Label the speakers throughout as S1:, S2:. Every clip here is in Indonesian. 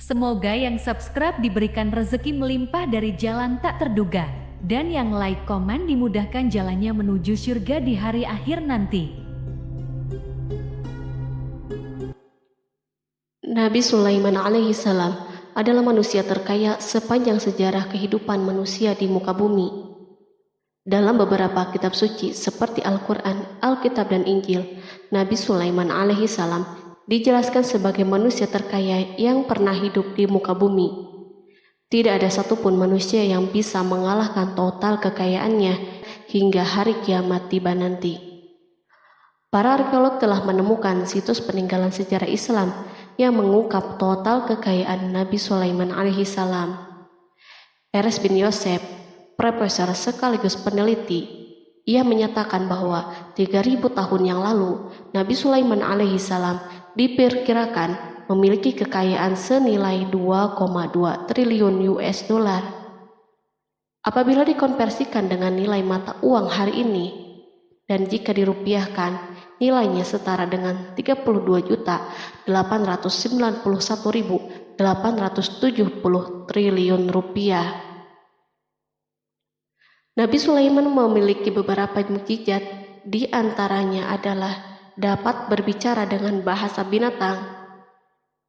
S1: Semoga yang subscribe diberikan rezeki melimpah dari jalan tak terduga, dan yang like komen dimudahkan jalannya menuju surga di hari akhir nanti.
S2: Nabi Sulaiman alaihi salam adalah manusia terkaya sepanjang sejarah kehidupan manusia di muka bumi. Dalam beberapa kitab suci seperti Al-Quran, Alkitab, dan Injil, Nabi Sulaiman alaihi salam dijelaskan sebagai manusia terkaya yang pernah hidup di muka bumi. Tidak ada satupun manusia yang bisa mengalahkan total kekayaannya hingga hari kiamat tiba nanti. Para arkeolog telah menemukan situs peninggalan sejarah Islam yang mengungkap total kekayaan Nabi Sulaiman alaihi salam. Erez bin Yosef, profesor sekaligus peneliti, ia menyatakan bahwa 3000 tahun yang lalu Nabi Sulaiman alaihi salam diperkirakan memiliki kekayaan senilai 2,2 triliun US dollar. Apabila dikonversikan dengan nilai mata uang hari ini, dan jika dirupiahkan, nilainya setara dengan 32.891.870 triliun rupiah. Nabi Sulaiman memiliki beberapa mukjizat, di antaranya adalah dapat berbicara dengan bahasa binatang.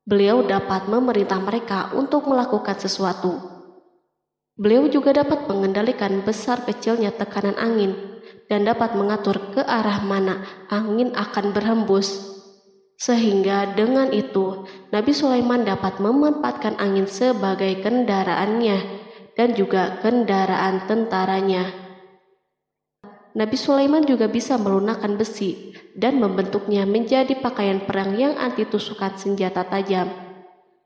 S2: Beliau dapat memerintah mereka untuk melakukan sesuatu. Beliau juga dapat mengendalikan besar kecilnya tekanan angin dan dapat mengatur ke arah mana angin akan berhembus. Sehingga dengan itu, Nabi Sulaiman dapat memanfaatkan angin sebagai kendaraannya dan juga kendaraan tentaranya. Nabi Sulaiman juga bisa melunakkan besi dan membentuknya menjadi pakaian perang yang anti tusukan senjata tajam.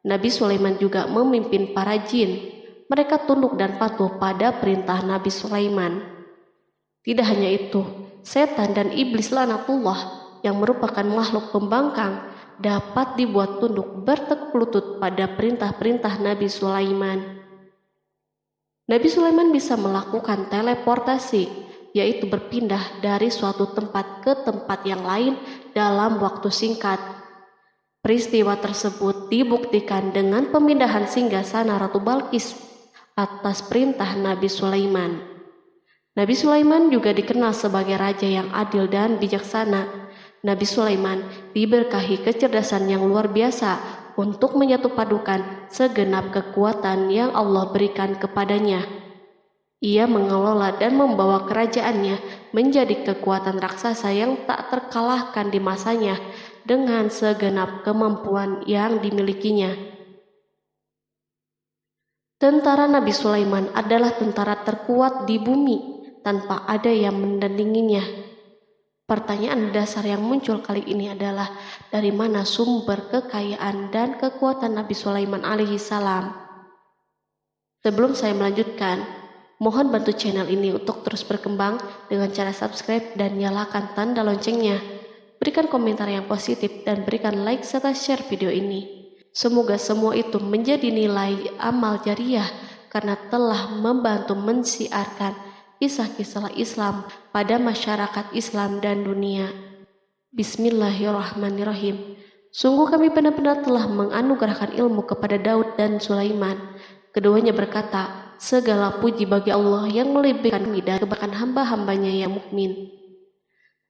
S2: Nabi Sulaiman juga memimpin para jin. Mereka tunduk dan patuh pada perintah Nabi Sulaiman. Tidak hanya itu, setan dan iblis laknatullah yang merupakan makhluk pembangkang dapat dibuat tunduk bertekuk lutut pada perintah-perintah Nabi Sulaiman. Nabi Sulaiman bisa melakukan teleportasi, yaitu berpindah dari suatu tempat ke tempat yang lain dalam waktu singkat. Peristiwa tersebut dibuktikan dengan pemindahan singgasana Ratu Balqis atas perintah Nabi Sulaiman. Nabi Sulaiman juga dikenal sebagai raja yang adil dan bijaksana. Nabi Sulaiman diberkahi kecerdasan yang luar biasa untuk menyatupadukan segenap kekuatan yang Allah berikan kepadanya. Ia mengelola dan membawa kerajaannya menjadi kekuatan raksasa yang tak terkalahkan di masanya dengan segenap kemampuan yang dimilikinya. Tentara Nabi Sulaiman adalah tentara terkuat di bumi tanpa ada yang menandinginya. Pertanyaan dasar yang muncul kali ini adalah dari mana sumber kekayaan dan kekuatan Nabi Sulaiman alaihi salam? Sebelum saya melanjutkan, mohon bantu channel ini untuk terus berkembang dengan cara subscribe dan nyalakan tanda loncengnya. Berikan komentar yang positif dan berikan like serta share video ini. Semoga semua itu menjadi nilai amal jariah karena telah membantu mensiarkan kisah-kisah Islam pada masyarakat Islam dan dunia. Bismillahirrahmanirrahim. Sungguh kami benar-benar telah menganugerahkan ilmu kepada Daud dan Sulaiman. Keduanya berkata, segala puji bagi Allah yang melebihkan kami dari kebaikan hamba-hambanya yang mukmin.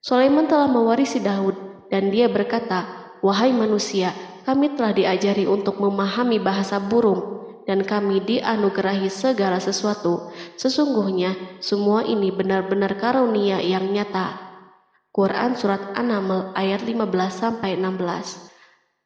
S2: Sulaiman telah mewarisi Daud dan dia berkata, wahai manusia, kami telah diajari untuk memahami bahasa burung dan kami dianugerahi segala sesuatu. Sesungguhnya semua ini benar-benar karunia yang nyata. Quran Surat An-Naml ayat 15-16.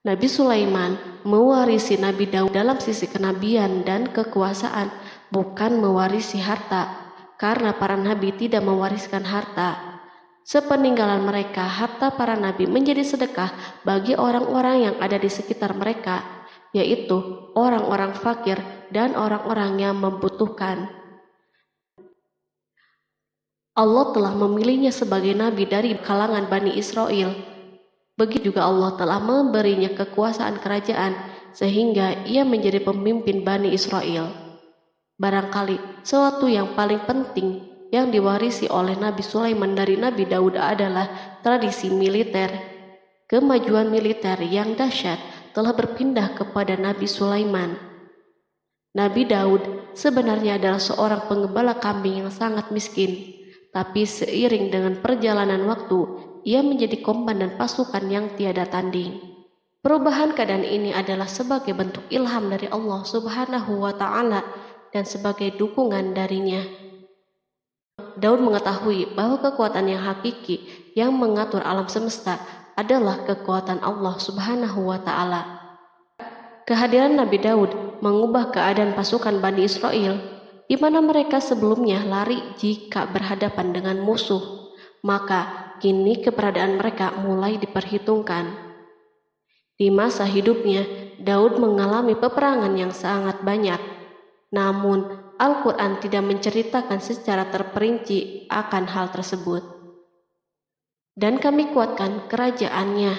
S2: Nabi Sulaiman mewarisi Nabi Daud dalam sisi kenabian dan kekuasaan, bukan mewarisi harta, karena para nabi tidak mewariskan harta. Sepeninggalan mereka, harta para nabi menjadi sedekah bagi orang-orang yang ada di sekitar mereka, yaitu orang-orang fakir dan orang-orang yang membutuhkan. Allah telah memilihnya sebagai nabi dari kalangan Bani Israel. Begitu juga Allah telah memberinya kekuasaan kerajaan sehingga ia menjadi pemimpin Bani Israel. Barangkali sesuatu yang paling penting yang diwarisi oleh Nabi Sulaiman dari Nabi Daud adalah tradisi militer. Kemajuan militer yang dahsyat telah berpindah kepada Nabi Sulaiman. Nabi Daud sebenarnya adalah seorang penggembala kambing yang sangat miskin, tapi seiring dengan perjalanan waktu, ia menjadi komandan pasukan yang tiada tanding. Perubahan keadaan ini adalah sebagai bentuk ilham dari Allah Subhanahu wa Ta'ala dan sebagai dukungan darinya. Daud mengetahui bahwa kekuatan yang hakiki yang mengatur alam semesta adalah kekuatan Allah Subhanahu wa Ta'ala. Kehadiran Nabi Daud mengubah keadaan pasukan Bani Israel, di mana mereka sebelumnya lari jika berhadapan dengan musuh, maka kini keberadaan mereka mulai diperhitungkan. Di masa hidupnya, Daud mengalami peperangan yang sangat banyak, namun Al-Quran tidak menceritakan secara terperinci akan hal tersebut. Dan kami kuatkan kerajaannya.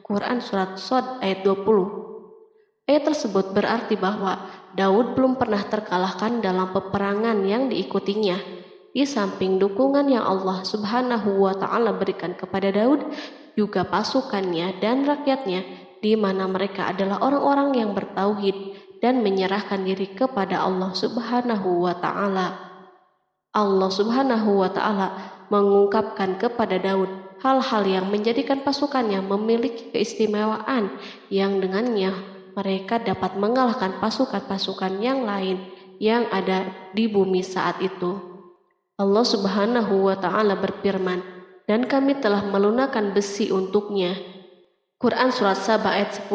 S2: Quran Surat Shad ayat 20. Ayat tersebut berarti bahwa Daud belum pernah terkalahkan dalam peperangan yang diikutinya. Di samping dukungan yang Allah Subhanahu wa Ta'ala berikan kepada Daud, juga pasukannya dan rakyatnya, di mana mereka adalah orang-orang yang bertauhid dan menyerahkan diri kepada Allah Subhanahu wa Ta'ala. Allah Subhanahu wa Ta'ala mengungkapkan kepada Daud hal-hal yang menjadikan pasukannya memiliki keistimewaan yang dengannya mereka dapat mengalahkan pasukan-pasukan yang lain yang ada di bumi saat itu. Allah Subhanahu wa Ta'ala berfirman, dan kami telah melunakkan besi untuknya. Quran Surat Saba ayat 10.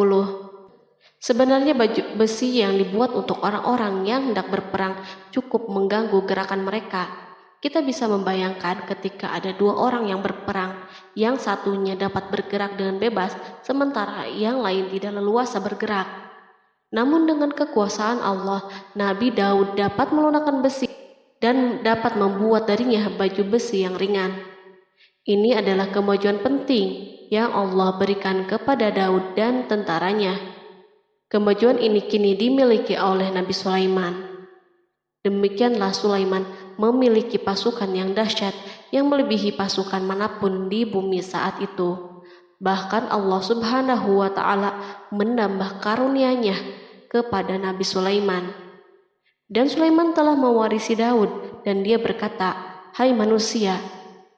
S2: Sebenarnya baju besi yang dibuat untuk orang-orang yang hendak berperang cukup mengganggu gerakan mereka. Kita bisa membayangkan ketika ada dua orang yang berperang, yang satunya dapat bergerak dengan bebas, sementara yang lain tidak leluasa bergerak. Namun dengan kekuasaan Allah, Nabi Daud dapat melunakkan besi dan dapat membuat darinya baju besi yang ringan. Ini adalah kemajuan penting yang Allah berikan kepada Daud dan tentaranya. Kemajuan ini kini dimiliki oleh Nabi Sulaiman. Demikianlah Sulaiman memiliki pasukan yang dahsyat yang melebihi pasukan manapun di bumi saat itu. Bahkan Allah Subhanahu wa Ta'ala menambah karunia-Nya kepada Nabi Sulaiman. Dan Sulaiman telah mewarisi Daud dan dia berkata, "Hai manusia,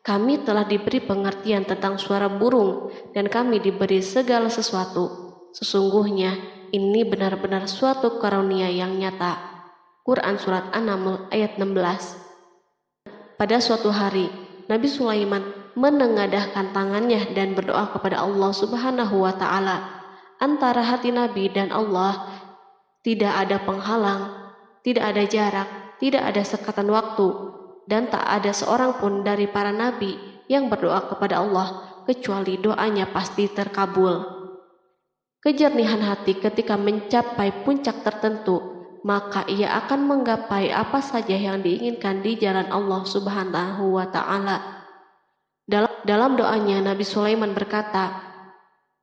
S2: kami telah diberi pengertian tentang suara burung dan kami diberi segala sesuatu. Sesungguhnya ini benar-benar suatu karunia yang nyata." Quran Surat An-Naml ayat 16. Pada suatu hari, Nabi Sulaiman menengadahkan tangannya dan berdoa kepada Allah Subhanahu wa Ta'ala. Antara hati Nabi dan Allah tidak ada penghalang, tidak ada jarak, tidak ada sekatan waktu, dan tak ada seorang pun dari para nabi yang berdoa kepada Allah kecuali doanya pasti terkabul. Kejernihan hati ketika mencapai puncak tertentu, maka ia akan menggapai apa saja yang diinginkan di jalan Allah Subhanahu wa Ta'ala. Dalam doanya Nabi Sulaiman berkata,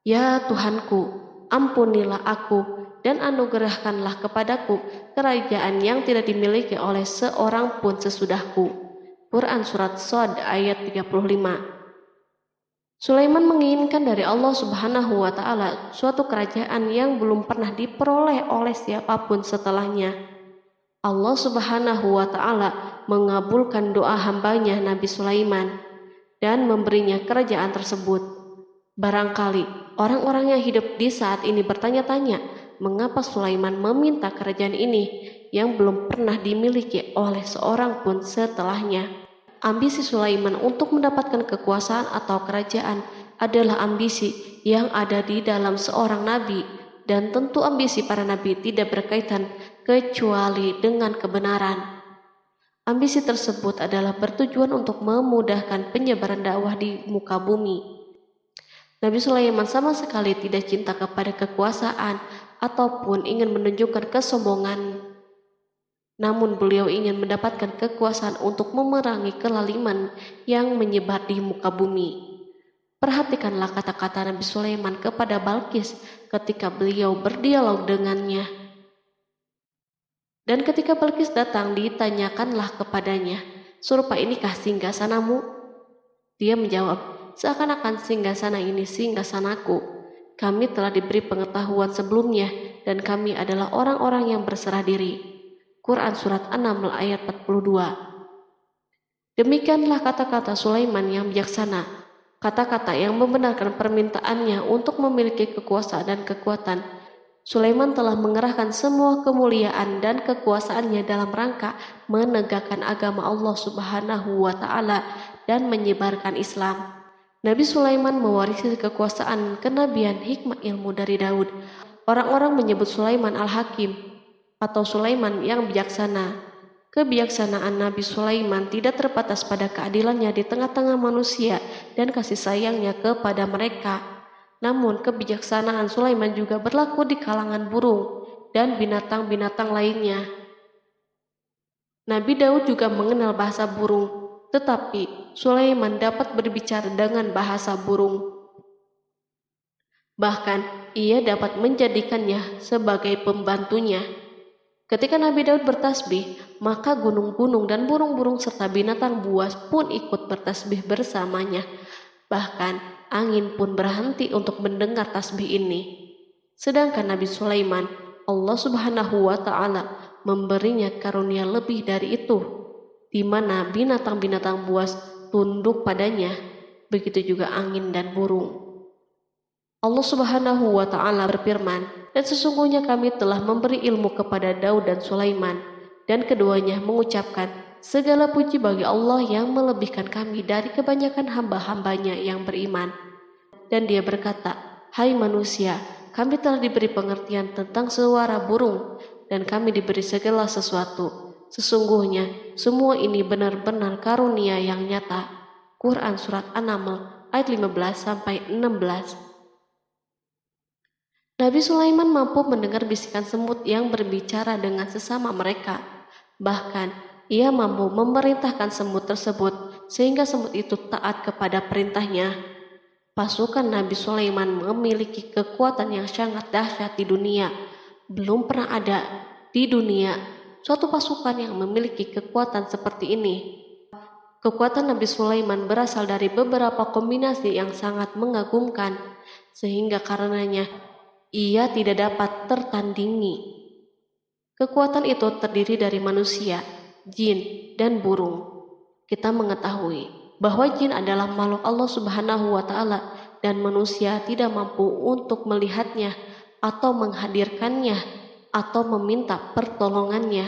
S2: "Ya Tuhanku, ampunilah aku dan anugerahkanlah kepadaku kerajaan yang tidak dimiliki oleh seorang pun sesudahku." Quran Surat Shad ayat 35. Sulaiman menginginkan dari Allah Subhanahu wa Ta'ala suatu kerajaan yang belum pernah diperoleh oleh siapapun setelahnya. Allah Subhanahu wa Ta'ala mengabulkan doa hambanya Nabi Sulaiman dan memberinya kerajaan tersebut. Barangkali orang-orang yang hidup di saat ini bertanya-tanya, mengapa Sulaiman meminta kerajaan ini yang belum pernah dimiliki oleh seorang pun setelahnya. Ambisi Sulaiman untuk mendapatkan kekuasaan atau kerajaan adalah ambisi yang ada di dalam seorang nabi, dan tentu ambisi para nabi tidak berkaitan kecuali dengan kebenaran. Ambisi tersebut adalah bertujuan untuk memudahkan penyebaran dakwah di muka bumi. Nabi Sulaiman sama sekali tidak cinta kepada kekuasaan ataupun ingin menunjukkan kesombongan. Namun beliau ingin mendapatkan kekuasaan untuk memerangi kelaliman yang menyebar di muka bumi. Perhatikanlah kata-kata Nabi Sulaiman kepada Balqis ketika beliau berdialog dengannya. Dan ketika Balqis datang, ditanyakanlah kepadanya, "Serupa inikah singgasanamu?" Dia menjawab, "Seakan-akan singgasana ini singgasanaku. kami telah diberi pengetahuan sebelumnya dan kami adalah orang-orang yang berserah diri. Quran Surat An-Naml ayat 42. Demikianlah kata-kata Sulaiman yang bijaksana, kata-kata yang membenarkan permintaannya untuk memiliki kekuasaan dan kekuatan. Sulaiman telah mengerahkan semua kemuliaan dan kekuasaannya dalam rangka menegakkan agama Allah Subhanahu wa Ta'ala dan menyebarkan Islam. Nabi Sulaiman mewarisi kekuasaan, kenabian, hikmah ilmu dari Daud. Orang-orang menyebut Sulaiman Al-Hakim atau Sulaiman yang bijaksana. Kebijaksanaan Nabi Sulaiman tidak terbatas pada keadilannya di tengah-tengah manusia dan kasih sayangnya kepada mereka. Namun kebijaksanaan Sulaiman juga berlaku di kalangan burung dan binatang-binatang lainnya. Nabi Daud juga mengenal bahasa burung, tetapi Sulaiman dapat berbicara dengan bahasa burung. Bahkan ia dapat menjadikannya sebagai pembantunya. Ketika Nabi Daud bertasbih, maka gunung-gunung dan burung-burung serta binatang buas pun ikut bertasbih bersamanya. Bahkan angin pun berhenti untuk mendengar tasbih ini. Sedangkan Nabi Sulaiman, Allah Subhanahu wa Ta'ala memberinya karunia lebih dari itu, di mana binatang-binatang buas tunduk padanya, begitu juga angin dan burung. Allah Subhanahu wa Ta'ala berfirman, dan sesungguhnya kami telah memberi ilmu kepada Daud dan Sulaiman, dan keduanya mengucapkan, segala puji bagi Allah yang melebihkan kami dari kebanyakan hamba-hambanya yang beriman. Dan dia berkata, hai manusia, kami telah diberi pengertian tentang suara burung, dan kami diberi segala sesuatu. Sesungguhnya semua ini benar-benar karunia yang nyata. Quran Surat An-Naml ayat 15-16. Nabi Sulaiman mampu mendengar bisikan semut yang berbicara dengan sesama mereka. Bahkan, ia mampu memerintahkan semut tersebut sehingga semut itu taat kepada perintahnya. Pasukan Nabi Sulaiman memiliki kekuatan yang sangat dahsyat di dunia. Belum pernah ada di dunia suatu pasukan yang memiliki kekuatan seperti ini. Kekuatan Nabi Sulaiman berasal dari beberapa kombinasi yang sangat mengagumkan, sehingga karenanya ia tidak dapat tertandingi. Kekuatan itu terdiri dari manusia, jin, dan burung. Kita mengetahui bahwa jin adalah makhluk Allah Subhanahu wa Ta'ala dan manusia tidak mampu untuk melihatnya atau menghadirkannya atau meminta pertolongannya.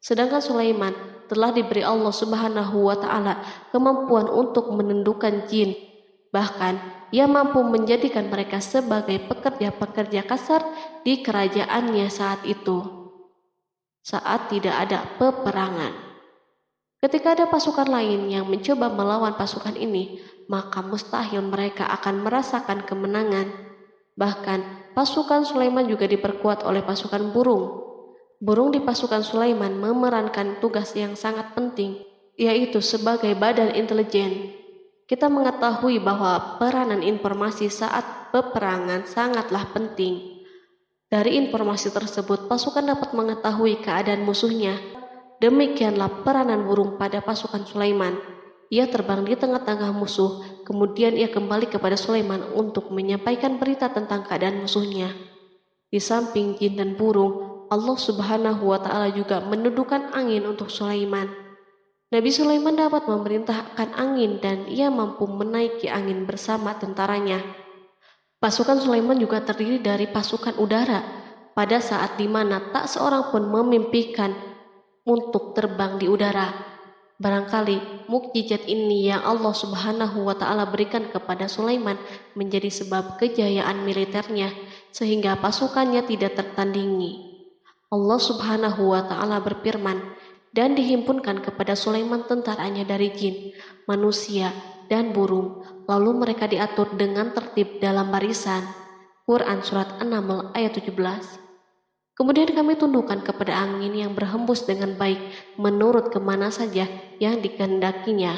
S2: Sedangkan Sulaiman telah diberi Allah Subhanahu wa Ta'ala kemampuan untuk menundukkan jin. Bahkan ia mampu menjadikan mereka sebagai pekerja-pekerja kasar di kerajaannya saat itu, saat tidak ada peperangan. Ketika ada pasukan lain yang mencoba melawan pasukan ini, maka mustahil mereka akan merasakan kemenangan. Bahkan pasukan Sulaiman juga diperkuat oleh pasukan burung. Burung di pasukan Sulaiman memerankan tugas yang sangat penting, yaitu sebagai badan intelijen. Kita mengetahui bahwa peranan informasi saat peperangan sangatlah penting. Dari informasi tersebut, pasukan dapat mengetahui keadaan musuhnya. Demikianlah peranan burung pada pasukan Sulaiman. Ia terbang di tengah-tengah musuh, kemudian ia kembali kepada Sulaiman untuk menyampaikan berita tentang keadaan musuhnya. Di samping jin dan burung, Allah Subhanahu wa Ta'ala juga menundukkan angin untuk Sulaiman. Nabi Sulaiman dapat memerintahkan angin dan ia mampu menaiki angin bersama tentaranya. Pasukan Sulaiman juga terdiri dari pasukan udara pada saat di mana tak seorang pun memimpikan untuk terbang di udara. Barangkali mukjizat ini yang Allah Subhanahu wa Ta'ala berikan kepada Sulaiman menjadi sebab kejayaan militernya sehingga pasukannya tidak tertandingi. Allah Subhanahu wa Ta'ala berfirman, dan dihimpunkan kepada Sulaiman tentaranya dari jin, manusia, dan burung, lalu mereka diatur dengan tertib dalam barisan. Quran Surat An-Naml ayat 17. Kemudian kami tundukkan kepada angin yang berhembus dengan baik menurut kemana saja yang dikehendakinya.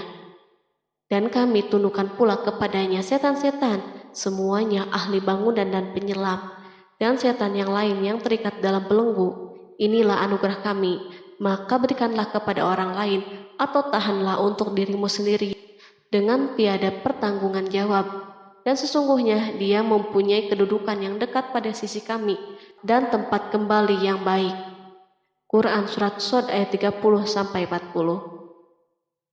S2: Dan kami tundukkan pula kepadanya setan-setan, semuanya ahli bangunan dan penyelam, dan setan yang lain yang terikat dalam belenggu. Inilah anugerah kami. Maka berikanlah kepada orang lain atau tahanlah untuk dirimu sendiri dengan tiada pertanggungan jawab. dan sesungguhnya dia mempunyai kedudukan yang dekat pada sisi kami dan tempat kembali yang baik. Quran Surat Shad ayat 30-40.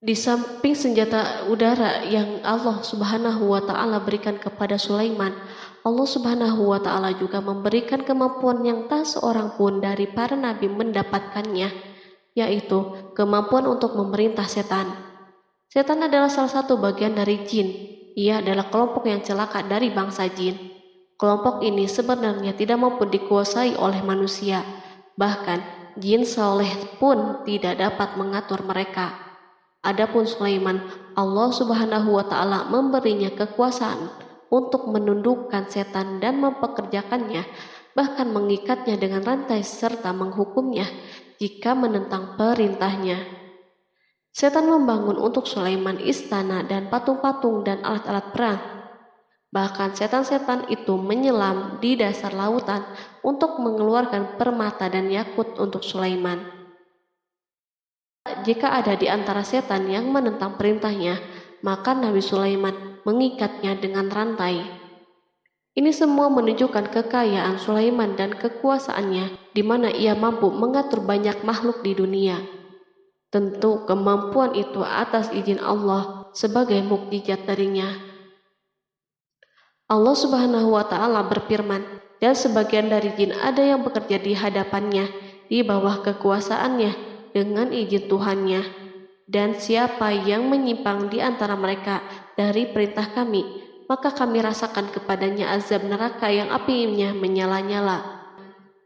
S2: Di samping senjata udara yang Allah Subhanahu wa Ta'ala berikan kepada Sulaiman, Allah Subhanahu wa Ta'ala juga memberikan kemampuan yang tak seorang pun dari para nabi mendapatkannya, yaitu kemampuan untuk memerintah setan. Setan adalah salah satu bagian dari jin. Ia adalah kelompok yang celaka dari bangsa jin. Kelompok ini sebenarnya tidak mampu dikuasai oleh manusia. Bahkan jin soleh pun tidak dapat mengatur mereka. Adapun Sulaiman, Allah Subhanahu wa Ta'ala memberinya kekuasaan untuk menundukkan setan dan mempekerjakannya, bahkan mengikatnya dengan rantai serta menghukumnya jika menentang perintahnya. Setan membangun untuk Sulaiman istana dan patung-patung dan alat-alat perang. Bahkan setan-setan itu menyelam di dasar lautan untuk mengeluarkan permata dan yakut untuk Sulaiman. Jika ada di antara setan yang menentang perintahnya, maka Nabi Sulaiman mengikatnya dengan rantai. Ini semua menunjukkan kekayaan Sulaiman dan kekuasaannya, di mana ia mampu mengatur banyak makhluk di dunia. Tentu kemampuan itu atas izin Allah sebagai mukjizat darinya. Allah Subhanahu wa Ta'ala berfirman, dan sebagian dari jin ada yang bekerja di hadapannya, di bawah kekuasaannya, dengan izin Tuhannya, dan siapa yang menyimpang di antara mereka dari perintah kami, maka kami rasakan kepadanya azab neraka yang apinya menyala-nyala.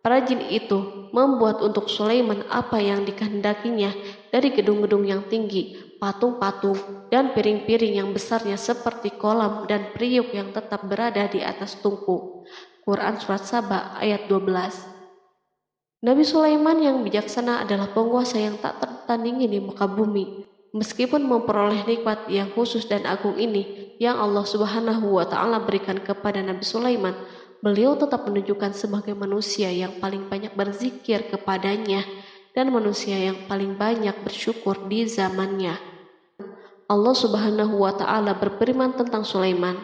S2: Para jin itu membuat untuk Sulaiman apa yang dikehendakinya dari gedung-gedung yang tinggi, patung-patung, dan piring-piring yang besarnya seperti kolam dan periuk yang tetap berada di atas tungku. Quran Surat Saba ayat 12. Nabi Sulaiman yang bijaksana adalah penguasa yang tak tertandingi di muka bumi. Meskipun memperoleh nikmat yang khusus dan agung ini yang Allah Subhanahu wa Ta'ala berikan kepada Nabi Sulaiman, beliau tetap menunjukkan sebagai manusia yang paling banyak berzikir kepadanya dan manusia yang paling banyak bersyukur di zamannya. Allah Subhanahu wa Ta'ala berfirman tentang Sulaiman,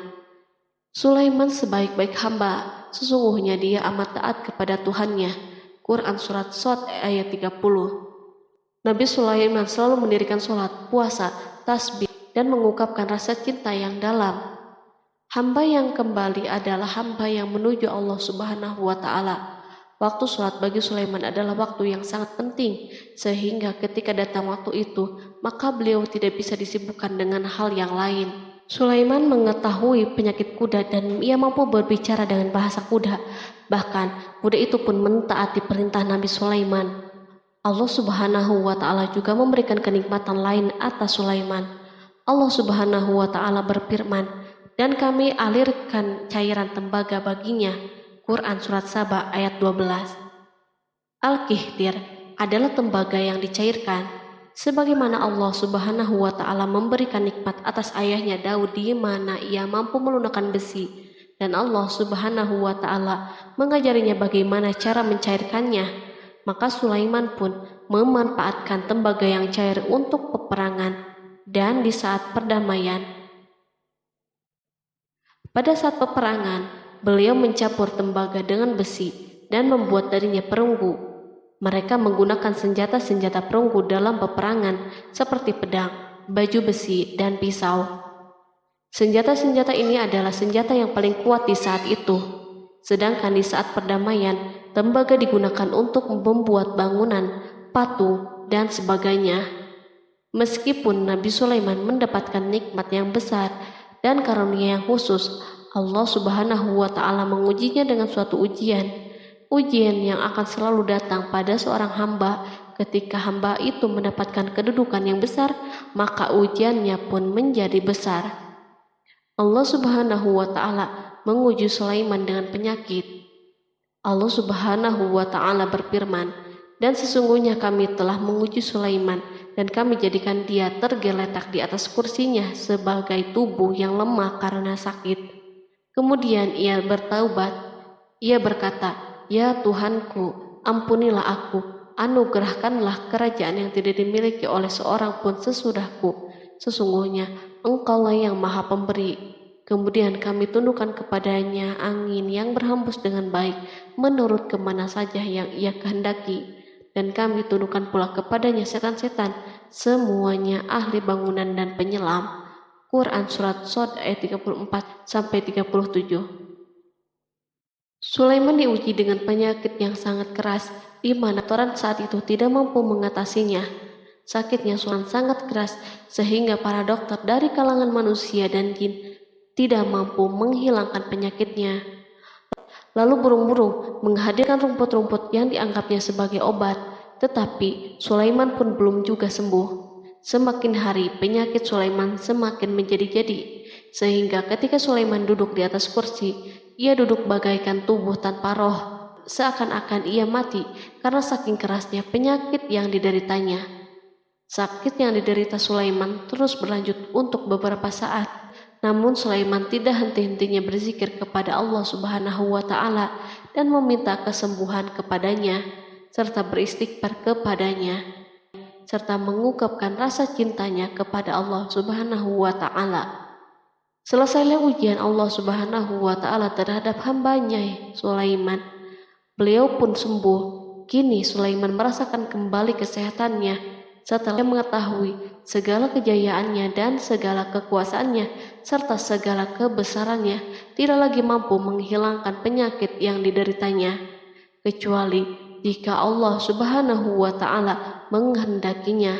S2: Sulaiman sebaik-baik hamba, sesungguhnya dia amat taat kepada Tuhannya. Quran Surat Shad ayat 30. Nabi Sulaiman selalu mendirikan sholat, puasa, tasbih, dan mengungkapkan rasa cinta yang dalam. Hamba yang kembali adalah hamba yang menuju Allah Subhanahu wa Ta'ala. Waktu sholat bagi Sulaiman adalah waktu yang sangat penting, sehingga ketika datang waktu itu, maka beliau tidak bisa disibukkan dengan hal yang lain. Sulaiman mengetahui penyakit kuda dan ia mampu berbicara dengan bahasa kuda. Bahkan kuda itu pun mentaati perintah Nabi Sulaiman. Allah Subhanahu wa Ta'ala juga memberikan kenikmatan lain atas Sulaiman. Allah Subhanahu wa Ta'ala berfirman, dan kami alirkan cairan tembaga baginya. Quran Surat Saba ayat 12. Al-Kihtir adalah tembaga yang dicairkan, sebagaimana Allah Subhanahu wa Ta'ala memberikan nikmat atas ayahnya Daud di mana ia mampu melunakkan besi, dan Allah Subhanahu wa Ta'ala mengajarinya bagaimana cara mencairkannya. Maka Sulaiman pun memanfaatkan tembaga yang cair untuk peperangan dan di saat perdamaian. Pada saat peperangan, beliau mencampur tembaga dengan besi dan membuat darinya perunggu. Mereka menggunakan senjata-senjata perunggu dalam peperangan seperti pedang, baju besi, dan pisau. Senjata-senjata ini adalah senjata yang paling kuat di saat itu. Sedangkan di saat perdamaian, tembaga digunakan untuk membuat bangunan, patung, dan sebagainya. Meskipun Nabi Sulaiman mendapatkan nikmat yang besar dan karunia yang khusus, Allah Subhanahu wa Ta'ala mengujinya dengan suatu ujian yang akan selalu datang pada seorang hamba. Ketika hamba itu mendapatkan kedudukan yang besar, maka ujiannya pun menjadi besar. Allah Subhanahu wa Ta'ala menguji Sulaiman dengan penyakit. Allah Subhanahu wa Ta'ala berfirman, dan sesungguhnya kami telah menguji Sulaiman dan kami jadikan dia tergeletak di atas kursinya sebagai tubuh yang lemah karena sakit. Kemudian ia bertaubat. Ia berkata, "Ya Tuhanku, ampunilah aku, anugerahkanlah kerajaan yang tidak dimiliki oleh seorang pun sesudahku. Sesungguhnya Engkaulah yang Maha Pemberi." Kemudian kami tundukkan kepadanya angin yang berhembus dengan baik menurut kemana saja yang ia kehendaki. Dan kami tundukkan pula kepadanya setan-setan, semuanya ahli bangunan dan penyelam. Quran Surat Shad ayat 34-37. Sulaiman diuji dengan penyakit yang sangat keras, di mana Toran saat itu tidak mampu mengatasinya. Sakitnya Sulaiman sangat keras, sehingga para dokter dari kalangan manusia dan jin tidak mampu menghilangkan penyakitnya. Lalu burung-burung menghadirkan rumput-rumput yang dianggapnya sebagai obat, tetapi Sulaiman pun belum juga sembuh. Semakin hari penyakit Sulaiman semakin menjadi-jadi, sehingga ketika Sulaiman duduk di atas kursi, ia duduk bagaikan tubuh tanpa roh, seakan-akan ia mati karena saking kerasnya penyakit yang dideritanya. Sakit yang diderita Sulaiman terus berlanjut untuk beberapa saat. Namun Sulaiman tidak henti-hentinya berzikir kepada Allah Subhanahu wa Ta'ala dan meminta kesembuhan kepadanya, serta beristighfar kepadanya, serta mengungkapkan rasa cintanya kepada Allah Subhanahu wa Ta'ala. Selesailah ujian Allah Subhanahu wa Ta'ala terhadap hambanya Sulaiman. Beliau pun sembuh. Kini Sulaiman merasakan kembali kesehatannya setelah mengetahui segala kejayaannya dan segala kekuasaannya serta segala kebesarannya tidak lagi mampu menghilangkan penyakit yang dideritanya, kecuali jika Allah Subhanahu wa Ta'ala menghendakinya.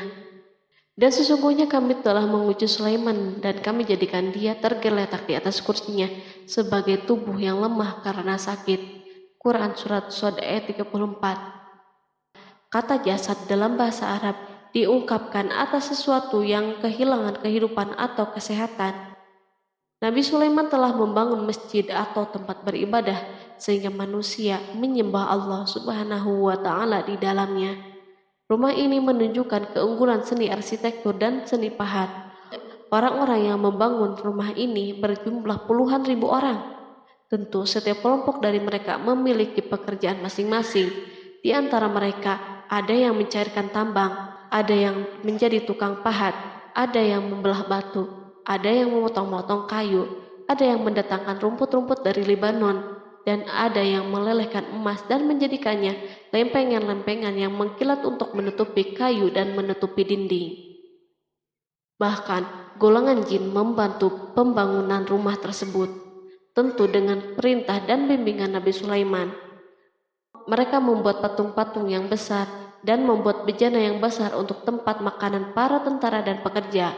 S2: Dan sesungguhnya kami telah menguji Sulaiman dan kami jadikan dia tergeletak di atas kursinya sebagai tubuh yang lemah karena sakit. Quran Surat Shad ayat 34. Kata jasad dalam bahasa Arab diungkapkan atas sesuatu yang kehilangan kehidupan atau kesehatan. Nabi Sulaiman telah membangun masjid atau tempat beribadah sehingga manusia menyembah Allah Subhanahu wa Ta'ala di dalamnya. Rumah ini menunjukkan keunggulan seni arsitektur dan seni pahat. Orang-orang yang membangun rumah ini berjumlah puluhan ribu orang. Tentu setiap kelompok dari mereka memiliki pekerjaan masing-masing. Di antara mereka ada yang mencairkan tambang, ada yang menjadi tukang pahat, ada yang membelah batu, ada yang memotong-motong kayu, ada yang mendatangkan rumput-rumput dari Lebanon, dan ada yang melelehkan emas dan menjadikannya lempengan-lempengan yang mengkilat untuk menutupi kayu dan menutupi dinding. Bahkan golongan jin membantu pembangunan rumah tersebut, tentu dengan perintah dan bimbingan Nabi Sulaiman. Mereka membuat patung-patung yang besar dan membuat bejana yang besar untuk tempat makanan para tentara dan pekerja,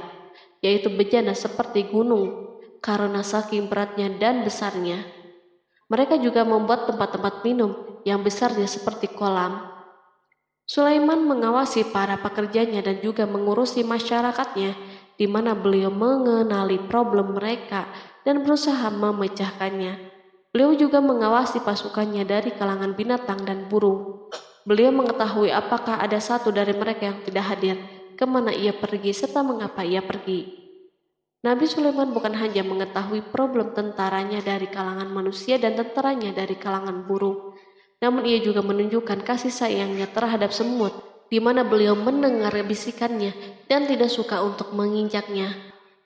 S2: yaitu bejana seperti gunung karena saking beratnya dan besarnya. Mereka juga membuat tempat-tempat minum yang besarnya seperti kolam. Sulaiman mengawasi para pekerjanya dan juga mengurusi masyarakatnya, di mana beliau mengenali problem mereka dan berusaha memecahkannya. Beliau juga mengawasi pasukannya dari kalangan binatang dan burung. Beliau mengetahui apakah ada satu dari mereka yang tidak hadir, kemana ia pergi, serta mengapa ia pergi. Nabi Sulaiman bukan hanya mengetahui problem tentaranya dari kalangan manusia dan tentaranya dari kalangan burung, namun ia juga menunjukkan kasih sayangnya terhadap semut, di mana beliau mendengar bisikannya dan tidak suka untuk menginjaknya.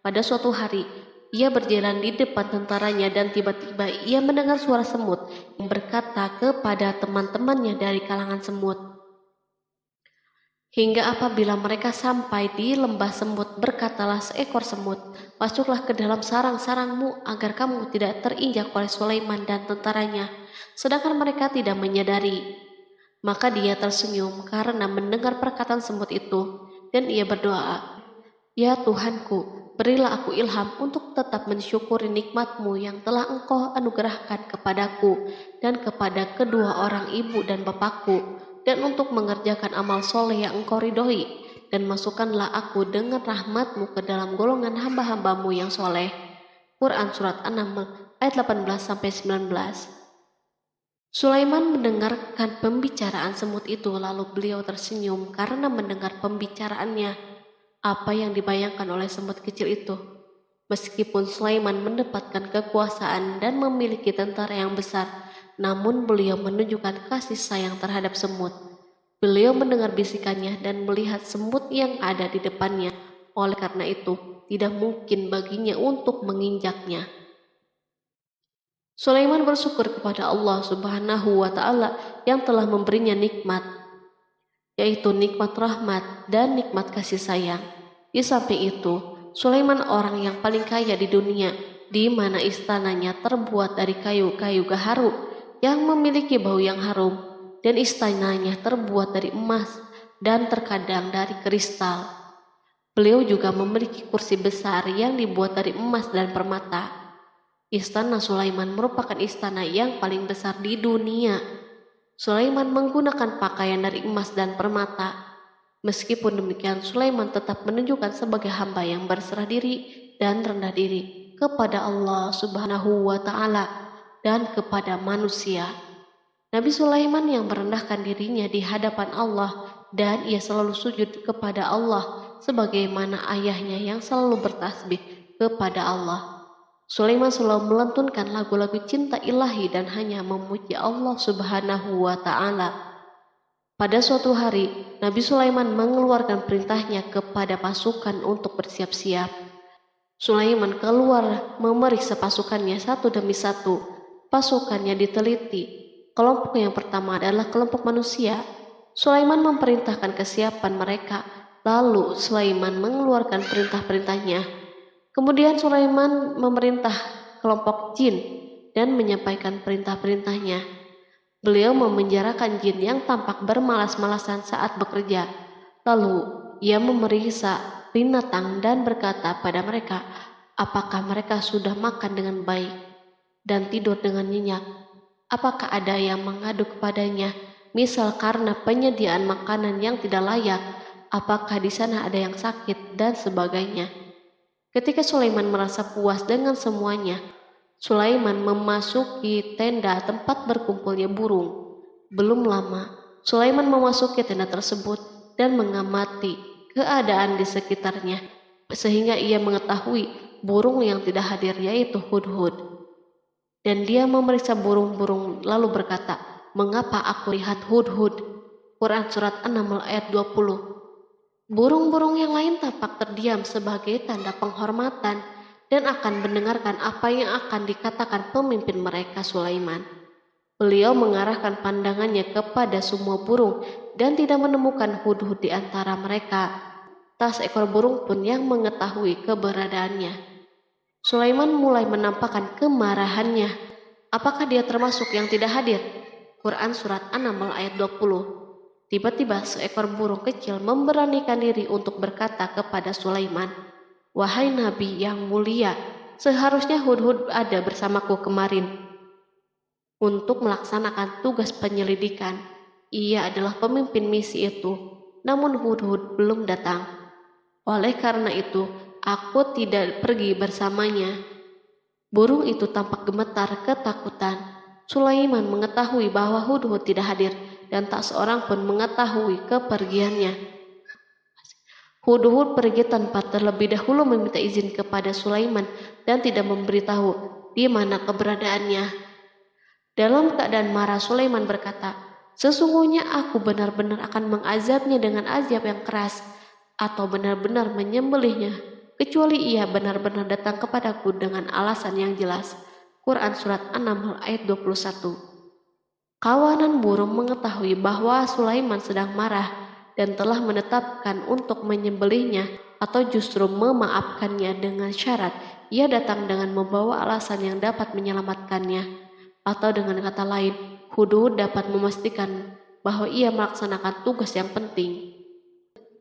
S2: Pada suatu hari, ia berjalan di depan tentaranya dan tiba-tiba ia mendengar suara semut yang berkata kepada teman-temannya dari kalangan semut. Hingga apabila mereka sampai di lembah semut, berkatalah seekor semut, "Masuklah ke dalam sarang-sarangmu agar kamu tidak terinjak oleh Sulaiman dan tentaranya." Sedangkan mereka tidak menyadari. Maka dia tersenyum karena mendengar perkataan semut itu, dan ia berdoa, "Ya Tuhanku, berilah aku ilham untuk tetap mensyukuri nikmat-Mu yang telah Engkau anugerahkan kepadaku dan kepada kedua orang ibu dan bapakku, dan untuk mengerjakan amal soleh yang Engkau ridhoi, dan masukkanlah aku dengan rahmat-Mu ke dalam golongan hamba-hamba-Mu yang soleh." Quran Surat An-Naml ayat 18-19. Sulaiman mendengarkan pembicaraan semut itu, lalu beliau tersenyum karena mendengar pembicaraannya. Apa yang dibayangkan oleh semut kecil itu? Meskipun Sulaiman mendapatkan kekuasaan dan memiliki tentara yang besar, namun beliau menunjukkan kasih sayang terhadap semut. Beliau mendengar bisikannya dan melihat semut yang ada di depannya. Oleh karena itu, tidak mungkin baginya untuk menginjaknya. Sulaiman bersyukur kepada Allah Subhanahu wa Ta'ala yang telah memberinya nikmat, yaitu nikmat rahmat dan nikmat kasih sayang. Di samping itu, Sulaiman orang yang paling kaya di dunia, di mana istananya terbuat dari kayu-kayu gaharu yang memiliki bau yang harum, dan istananya terbuat dari emas dan terkadang dari kristal. Beliau juga memiliki kursi besar yang dibuat dari emas dan permata. Istana Sulaiman merupakan istana yang paling besar di dunia. Sulaiman menggunakan pakaian dari emas dan permata. Meskipun demikian, Sulaiman tetap menunjukkan sebagai hamba yang berserah diri dan rendah diri kepada Allah Subhanahu wa Ta'ala dan kepada manusia. Nabi Sulaiman yang merendahkan dirinya di hadapan Allah, dan ia selalu sujud kepada Allah sebagaimana ayahnya yang selalu bertasbih kepada Allah. Sulaiman selalu melantunkan lagu-lagu cinta ilahi dan hanya memuji Allah Subhanahu wa Ta'ala. Pada suatu hari, Nabi Sulaiman mengeluarkan perintahnya kepada pasukan untuk bersiap-siap. Sulaiman keluar memeriksa pasukannya satu demi satu. Pasukannya diteliti. Kelompok yang pertama adalah kelompok manusia. Sulaiman memerintahkan kesiapan mereka. Lalu Sulaiman mengeluarkan perintah-perintahnya. Kemudian Sulaiman memerintah kelompok jin dan menyampaikan perintah-perintahnya. Beliau memenjarakan jin yang tampak bermalas-malasan saat bekerja. Lalu ia memeriksa binatang dan berkata pada mereka, apakah mereka sudah makan dengan baik dan tidur dengan nyenyak? Apakah ada yang mengadu kepadanya, misal karena penyediaan makanan yang tidak layak? Apakah di sana ada yang sakit dan sebagainya? Ketika Sulaiman merasa puas dengan semuanya, Sulaiman memasuki tenda tempat berkumpulnya burung. Belum lama, Sulaiman memasuki tenda tersebut dan mengamati keadaan di sekitarnya, sehingga ia mengetahui burung yang tidak hadir yaitu hudhud. Dan dia memeriksa burung-burung lalu berkata, mengapa aku lihat hudhud? Quran Surat An-Naml ayat 20. Burung-burung yang lain tampak terdiam sebagai tanda penghormatan dan akan mendengarkan apa yang akan dikatakan pemimpin mereka Sulaiman. Beliau mengarahkan pandangannya kepada semua burung dan tidak menemukan hudhud di antara mereka. Tak seekor burung pun yang mengetahui keberadaannya. Sulaiman mulai menampakkan kemarahannya. Apakah dia termasuk yang tidak hadir? Quran Surat An-Naml ayat 20. Tiba-tiba seekor burung kecil memberanikan diri untuk berkata kepada Sulaiman, wahai Nabi yang mulia, seharusnya hudhud ada bersamaku kemarin untuk melaksanakan tugas penyelidikan. Ia adalah pemimpin misi itu, namun hudhud belum datang. Oleh karena itu, aku tidak pergi bersamanya. Burung itu tampak gemetar ketakutan. Sulaiman mengetahui bahwa hudhud tidak hadir dan tak seorang pun mengetahui kepergiannya. Hudhud pergi tanpa terlebih dahulu meminta izin kepada Sulaiman dan tidak memberitahu di mana keberadaannya. Dalam keadaan marah, Sulaiman berkata, sesungguhnya aku benar-benar akan mengazabnya dengan azab yang keras atau benar-benar menyembelihnya, kecuali ia benar-benar datang kepadaku dengan alasan yang jelas. Quran Surat An-Naml ayat 21. Kawanan burung mengetahui bahwa Sulaiman sedang marah dan telah menetapkan untuk menyembelihnya atau justru memaafkannya dengan syarat ia datang dengan membawa alasan yang dapat menyelamatkannya. Atau dengan kata lain, hudhud dapat memastikan bahwa ia melaksanakan tugas yang penting.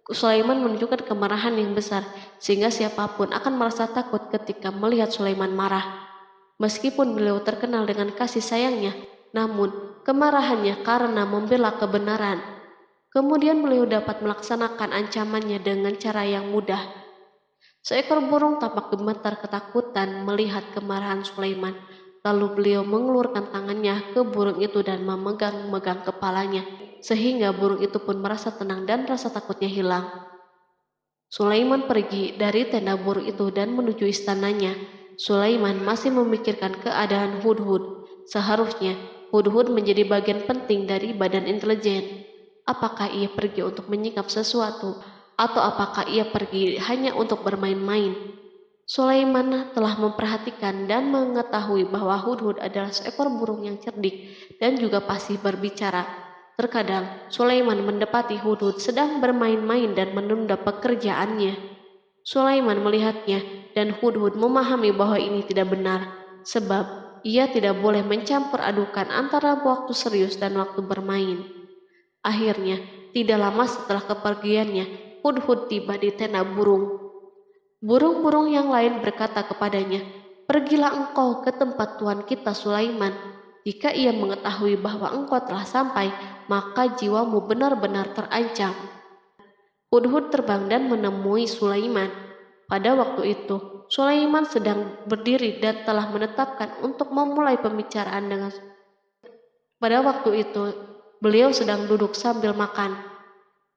S2: Sulaiman menunjukkan kemarahan yang besar sehingga siapapun akan merasa takut ketika melihat Sulaiman marah. Meskipun beliau terkenal dengan kasih sayangnya, namun kemarahannya karena membela kebenaran. Kemudian beliau dapat melaksanakan ancamannya dengan cara yang mudah. Seekor burung tampak gemetar ketakutan melihat kemarahan Sulaiman. Lalu beliau mengeluarkan tangannya ke burung itu dan memegang-megang kepalanya, sehingga burung itu pun merasa tenang dan rasa takutnya hilang. Sulaiman pergi dari tenda burung itu dan menuju istananya. Sulaiman masih memikirkan keadaan hudhud. Seharusnya hudhud menjadi bagian penting dari badan intelijen. Apakah ia pergi untuk menyingkap sesuatu, atau apakah ia pergi hanya untuk bermain-main? Sulaiman telah memperhatikan dan mengetahui bahwa Hudhud adalah seekor burung yang cerdik dan juga fasih berbicara. Terkadang Sulaiman mendapati Hudhud sedang bermain-main dan menunda pekerjaannya. Sulaiman melihatnya dan Hudhud memahami bahwa ini tidak benar, sebab ia tidak boleh mencampur adukan antara waktu serius dan waktu bermain. Akhirnya, tidak lama setelah kepergiannya, Hudhud tiba di tenda burung. Burung-burung yang lain berkata kepadanya, "Pergilah engkau ke tempat tuan kita Sulaiman. Jika ia mengetahui bahwa engkau telah sampai, maka jiwamu benar-benar terancam." Hudhud terbang dan menemui Sulaiman. Pada waktu itu, Sulaiman sedang berdiri dan telah menetapkan untuk memulai pembicaraan dengan. Pada waktu itu, beliau sedang duduk sambil makan.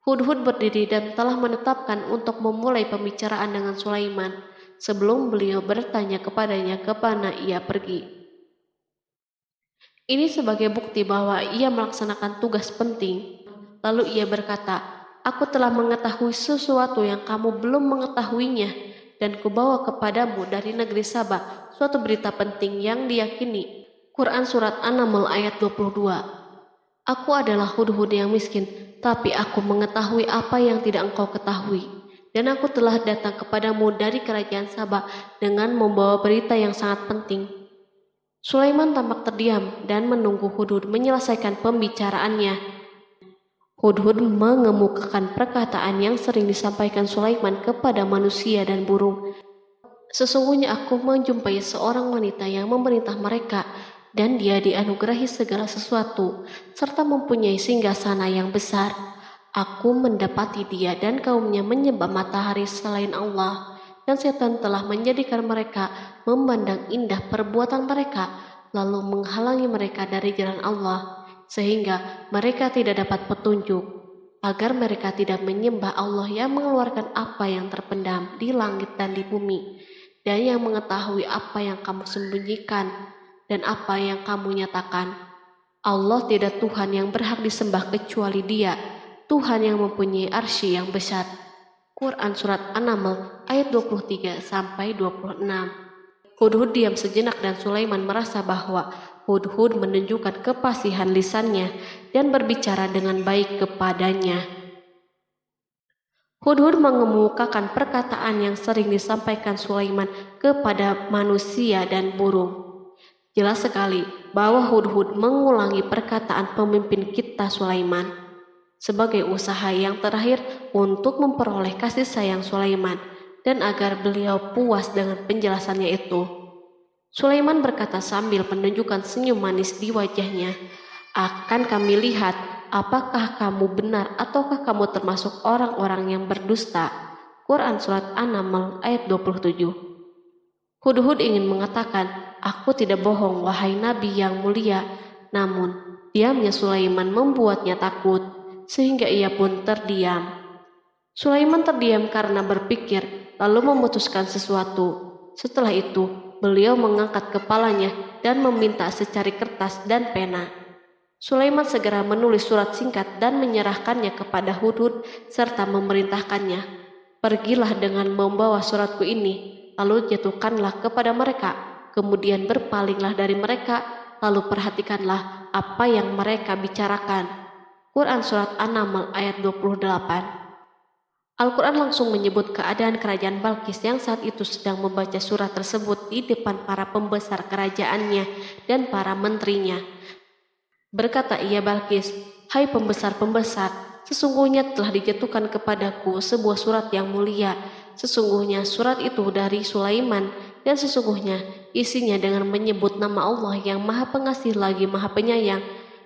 S2: Hudhud berdiri dan telah menetapkan untuk memulai pembicaraan dengan Sulaiman sebelum beliau bertanya kepadanya kemana ia pergi. Ini sebagai bukti bahwa ia melaksanakan tugas penting. Lalu ia berkata, "Aku telah mengetahui sesuatu yang kamu belum mengetahuinya, dan kubawa kepadamu dari negeri Sabah suatu berita penting yang diyakini." Quran Surat An-Naml ayat 22. Aku adalah Hudhud yang miskin, tapi aku mengetahui apa yang tidak engkau ketahui. Dan aku telah datang kepadamu dari kerajaan Sabah dengan membawa berita yang sangat penting. Sulaiman tampak terdiam dan menunggu Hudhud menyelesaikan pembicaraannya. Hudhud mengemukakan perkataan yang sering disampaikan Sulaiman kepada manusia dan burung. "Sesungguhnya aku menjumpai seorang wanita yang memerintah mereka, dan dia dianugerahi segala sesuatu, serta mempunyai singgasana yang besar. Aku mendapati dia dan kaumnya menyembah matahari selain Allah, dan setan telah menjadikan mereka memandang indah perbuatan mereka, lalu menghalangi mereka dari jalan Allah, sehingga mereka tidak dapat petunjuk, agar mereka tidak menyembah Allah yang mengeluarkan apa yang terpendam di langit dan di bumi, dan yang mengetahui apa yang kamu sembunyikan dan apa yang kamu nyatakan. Allah tidak Tuhan yang berhak disembah kecuali Dia, Tuhan yang mempunyai arsy yang besar." Quran Surat An-Naml ayat 23-26. Hudhud diam sejenak dan Sulaiman merasa bahwa Hudhud menunjukkan kefasihan lisannya dan berbicara dengan baik kepadanya. Hudhud mengemukakan perkataan yang sering disampaikan Sulaiman kepada manusia dan burung. Jelas sekali bahwa Hudhud mengulangi perkataan pemimpin kita Sulaiman sebagai usaha yang terakhir untuk memperoleh kasih sayang Sulaiman dan agar beliau puas dengan penjelasannya itu. Sulaiman berkata sambil menunjukkan senyum manis di wajahnya, "Akan kami lihat apakah kamu benar ataukah kamu termasuk orang-orang yang berdusta." Quran Surat An-Naml ayat 27. Hudhud ingin mengatakan, "Aku tidak bohong, wahai Nabi yang mulia." Namun, diamnya Sulaiman membuatnya takut, sehingga ia pun terdiam. Sulaiman terdiam karena berpikir, lalu memutuskan sesuatu. Setelah itu, beliau mengangkat kepalanya dan meminta secari kertas dan pena. Sulaiman segera menulis surat singkat dan menyerahkannya kepada Hudhud serta memerintahkannya, "Pergilah dengan membawa suratku ini, lalu jatuhkanlah kepada mereka, kemudian berpalinglah dari mereka, lalu perhatikanlah apa yang mereka bicarakan." Quran Surat An-Naml ayat 28. Al-Quran langsung menyebut keadaan kerajaan Balqis yang saat itu sedang membaca surat tersebut di depan para pembesar kerajaannya dan para menterinya. Berkata ia Balqis, "Hai pembesar-pembesar, sesungguhnya telah dijatuhkan kepadaku sebuah surat yang mulia. Sesungguhnya surat itu dari Sulaiman, dan sesungguhnya isinya dengan menyebut nama Allah yang Maha Pengasih lagi Maha Penyayang,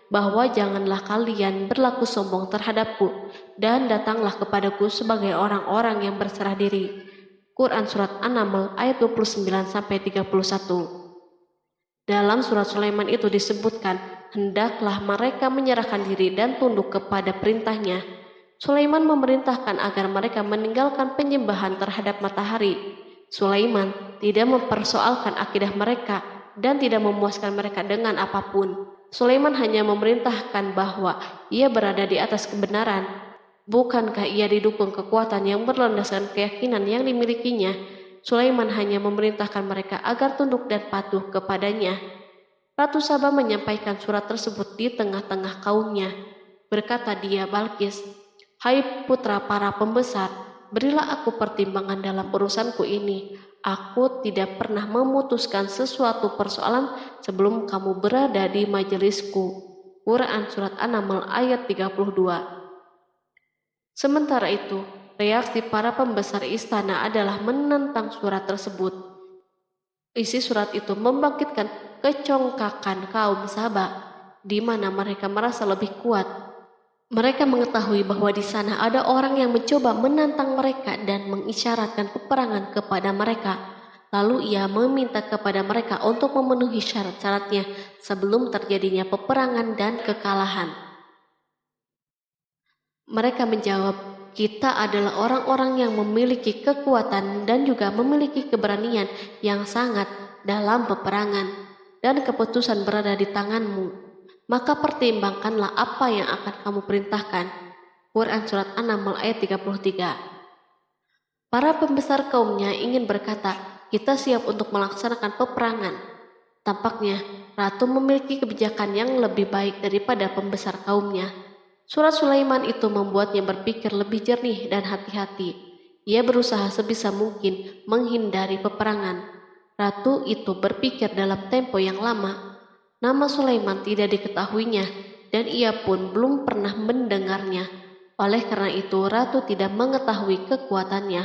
S2: bahwa janganlah kalian berlaku sombong terhadapku, dan datanglah kepadaku sebagai orang-orang yang berserah diri." Quran Surat An-Naml ayat 29-31. Dalam surat Sulaiman itu disebutkan, hendaklah mereka menyerahkan diri dan tunduk kepada perintahnya. Sulaiman memerintahkan agar mereka meninggalkan penyembahan terhadap matahari. Sulaiman tidak mempersoalkan akidah mereka dan tidak memuaskan mereka dengan apapun. Sulaiman hanya memerintahkan bahwa ia berada di atas kebenaran. Bukankah ia didukung kekuatan yang berlandaskan keyakinan yang dimilikinya? Sulaiman hanya memerintahkan mereka agar tunduk dan patuh kepadanya. Ratu Saba menyampaikan surat tersebut di tengah-tengah kaumnya. Berkata dia, Balkis, "Hai putra para pembesar, berilah aku pertimbangan dalam urusanku ini. Aku tidak pernah memutuskan sesuatu persoalan sebelum kamu berada di majelisku." Quran Surat An-Naml ayat 32. Sementara itu, reaksi para pembesar istana adalah menentang surat tersebut. Isi surat itu membangkitkan kecongkakan kaum Saba, di mana mereka merasa lebih kuat. Mereka mengetahui bahwa di sana ada orang yang mencoba menantang mereka dan mengisyaratkan peperangan kepada mereka. Lalu ia meminta kepada mereka untuk memenuhi syarat-syaratnya sebelum terjadinya peperangan dan kekalahan. Mereka menjawab, "Kita adalah orang-orang yang memiliki kekuatan dan juga memiliki keberanian yang sangat dalam peperangan, dan keputusan berada di tanganmu. Maka pertimbangkanlah apa yang akan kamu perintahkan." Quran Surat An-Naml ayat 33. Para pembesar kaumnya ingin berkata, "Kita siap untuk melaksanakan peperangan." Tampaknya ratu memiliki kebijakan yang lebih baik daripada pembesar kaumnya. Surat Sulaiman itu membuatnya berpikir lebih jernih dan hati-hati. Ia berusaha sebisa mungkin menghindari peperangan. Ratu itu berpikir dalam tempo yang lama. Nama Sulaiman tidak diketahuinya, dan ia pun belum pernah mendengarnya. Oleh karena itu, ratu tidak mengetahui kekuatannya.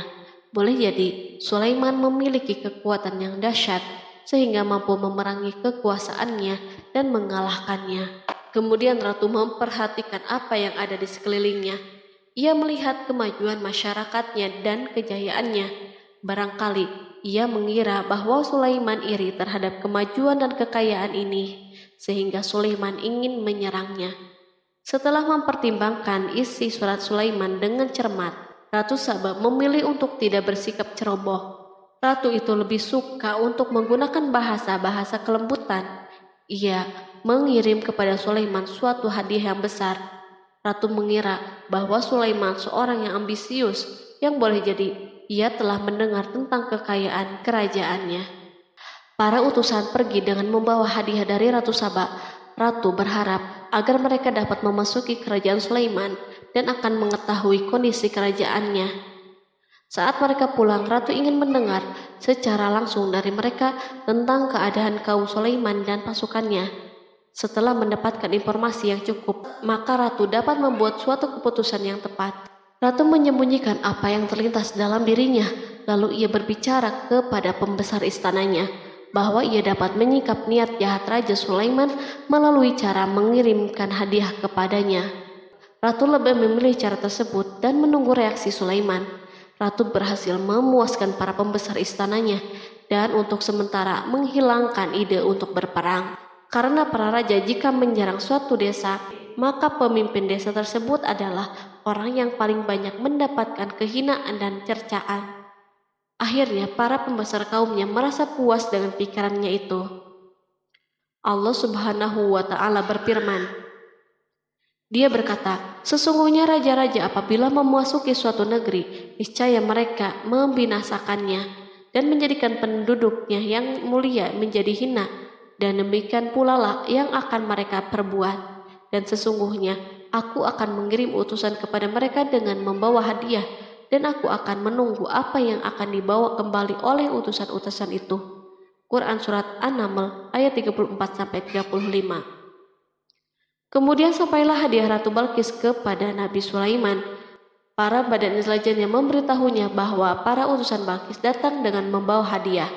S2: Boleh jadi Sulaiman memiliki kekuatan yang dahsyat sehingga mampu memerangi kekuasaannya dan mengalahkannya. Kemudian ratu memperhatikan apa yang ada di sekelilingnya. Ia melihat kemajuan masyarakatnya dan kejayaannya. Barangkali ia mengira bahwa Sulaiman iri terhadap kemajuan dan kekayaan ini, sehingga Sulaiman ingin menyerangnya. Setelah mempertimbangkan isi surat Sulaiman dengan cermat, Ratu Saba memilih untuk tidak bersikap ceroboh. Ratu itu lebih suka untuk menggunakan bahasa-bahasa kelembutan. Ia mengirim kepada Sulaiman suatu hadiah yang besar. Ratu mengira bahwa Sulaiman seorang yang ambisius, yang boleh jadi ia telah mendengar tentang kekayaan kerajaannya. Para utusan pergi dengan membawa hadiah dari Ratu Saba. Ratu berharap agar mereka dapat memasuki kerajaan Sulaiman dan akan mengetahui kondisi kerajaannya. Saat mereka pulang, Ratu ingin mendengar secara langsung dari mereka tentang keadaan kaum Sulaiman dan pasukannya. Setelah mendapatkan informasi yang cukup, maka Ratu dapat membuat suatu keputusan yang tepat. Ratu menyembunyikan apa yang terlintas dalam dirinya, lalu ia berbicara kepada pembesar istananya bahwa ia dapat menyingkap niat jahat Raja Sulaiman melalui cara mengirimkan hadiah kepadanya. Ratu lebih memilih cara tersebut dan menunggu reaksi Sulaiman. Ratu berhasil memuaskan para pembesar istananya dan untuk sementara menghilangkan ide untuk berperang. Karena para raja jika menyerang suatu desa, maka pemimpin desa tersebut adalah orang yang paling banyak mendapatkan kehinaan dan cercaan. Akhirnya para pembesar kaumnya merasa puas dengan pikirannya itu. Allah Subhanahu wa Ta'ala berfirman, Dia berkata, "Sesungguhnya raja-raja apabila memasuki suatu negeri, niscaya mereka membinasakannya dan menjadikan penduduknya yang mulia menjadi hina, dan demikian pula lah yang akan mereka perbuat. Dan sesungguhnya aku akan mengirim utusan kepada mereka dengan membawa hadiah, dan aku akan menunggu apa yang akan dibawa kembali oleh utusan-utusan itu." Quran Surat An-Naml ayat 34-35. Kemudian sampailah hadiah Ratu Balkis kepada Nabi Sulaiman. Para badan intelijennya memberitahunya bahwa para utusan Balkis datang dengan membawa hadiah.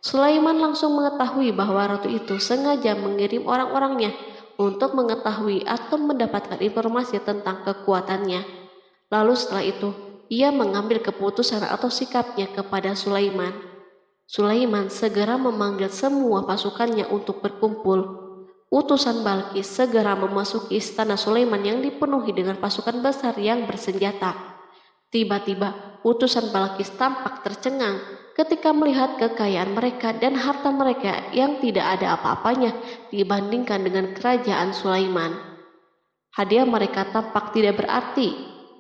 S2: Sulaiman langsung mengetahui bahwa ratu itu sengaja mengirim orang-orangnya untuk mengetahui atau mendapatkan informasi tentang kekuatannya. Lalu setelah itu, ia mengambil keputusan atau sikapnya kepada Sulaiman. Sulaiman segera memanggil semua pasukannya untuk berkumpul. Utusan Balkis segera memasuki istana Sulaiman yang dipenuhi dengan pasukan besar yang bersenjata. Tiba-tiba, utusan Balkis tampak tercengang ketika melihat kekayaan mereka dan harta mereka yang tidak ada apa-apanya dibandingkan dengan kerajaan Sulaiman. Hadiah mereka tampak tidak berarti.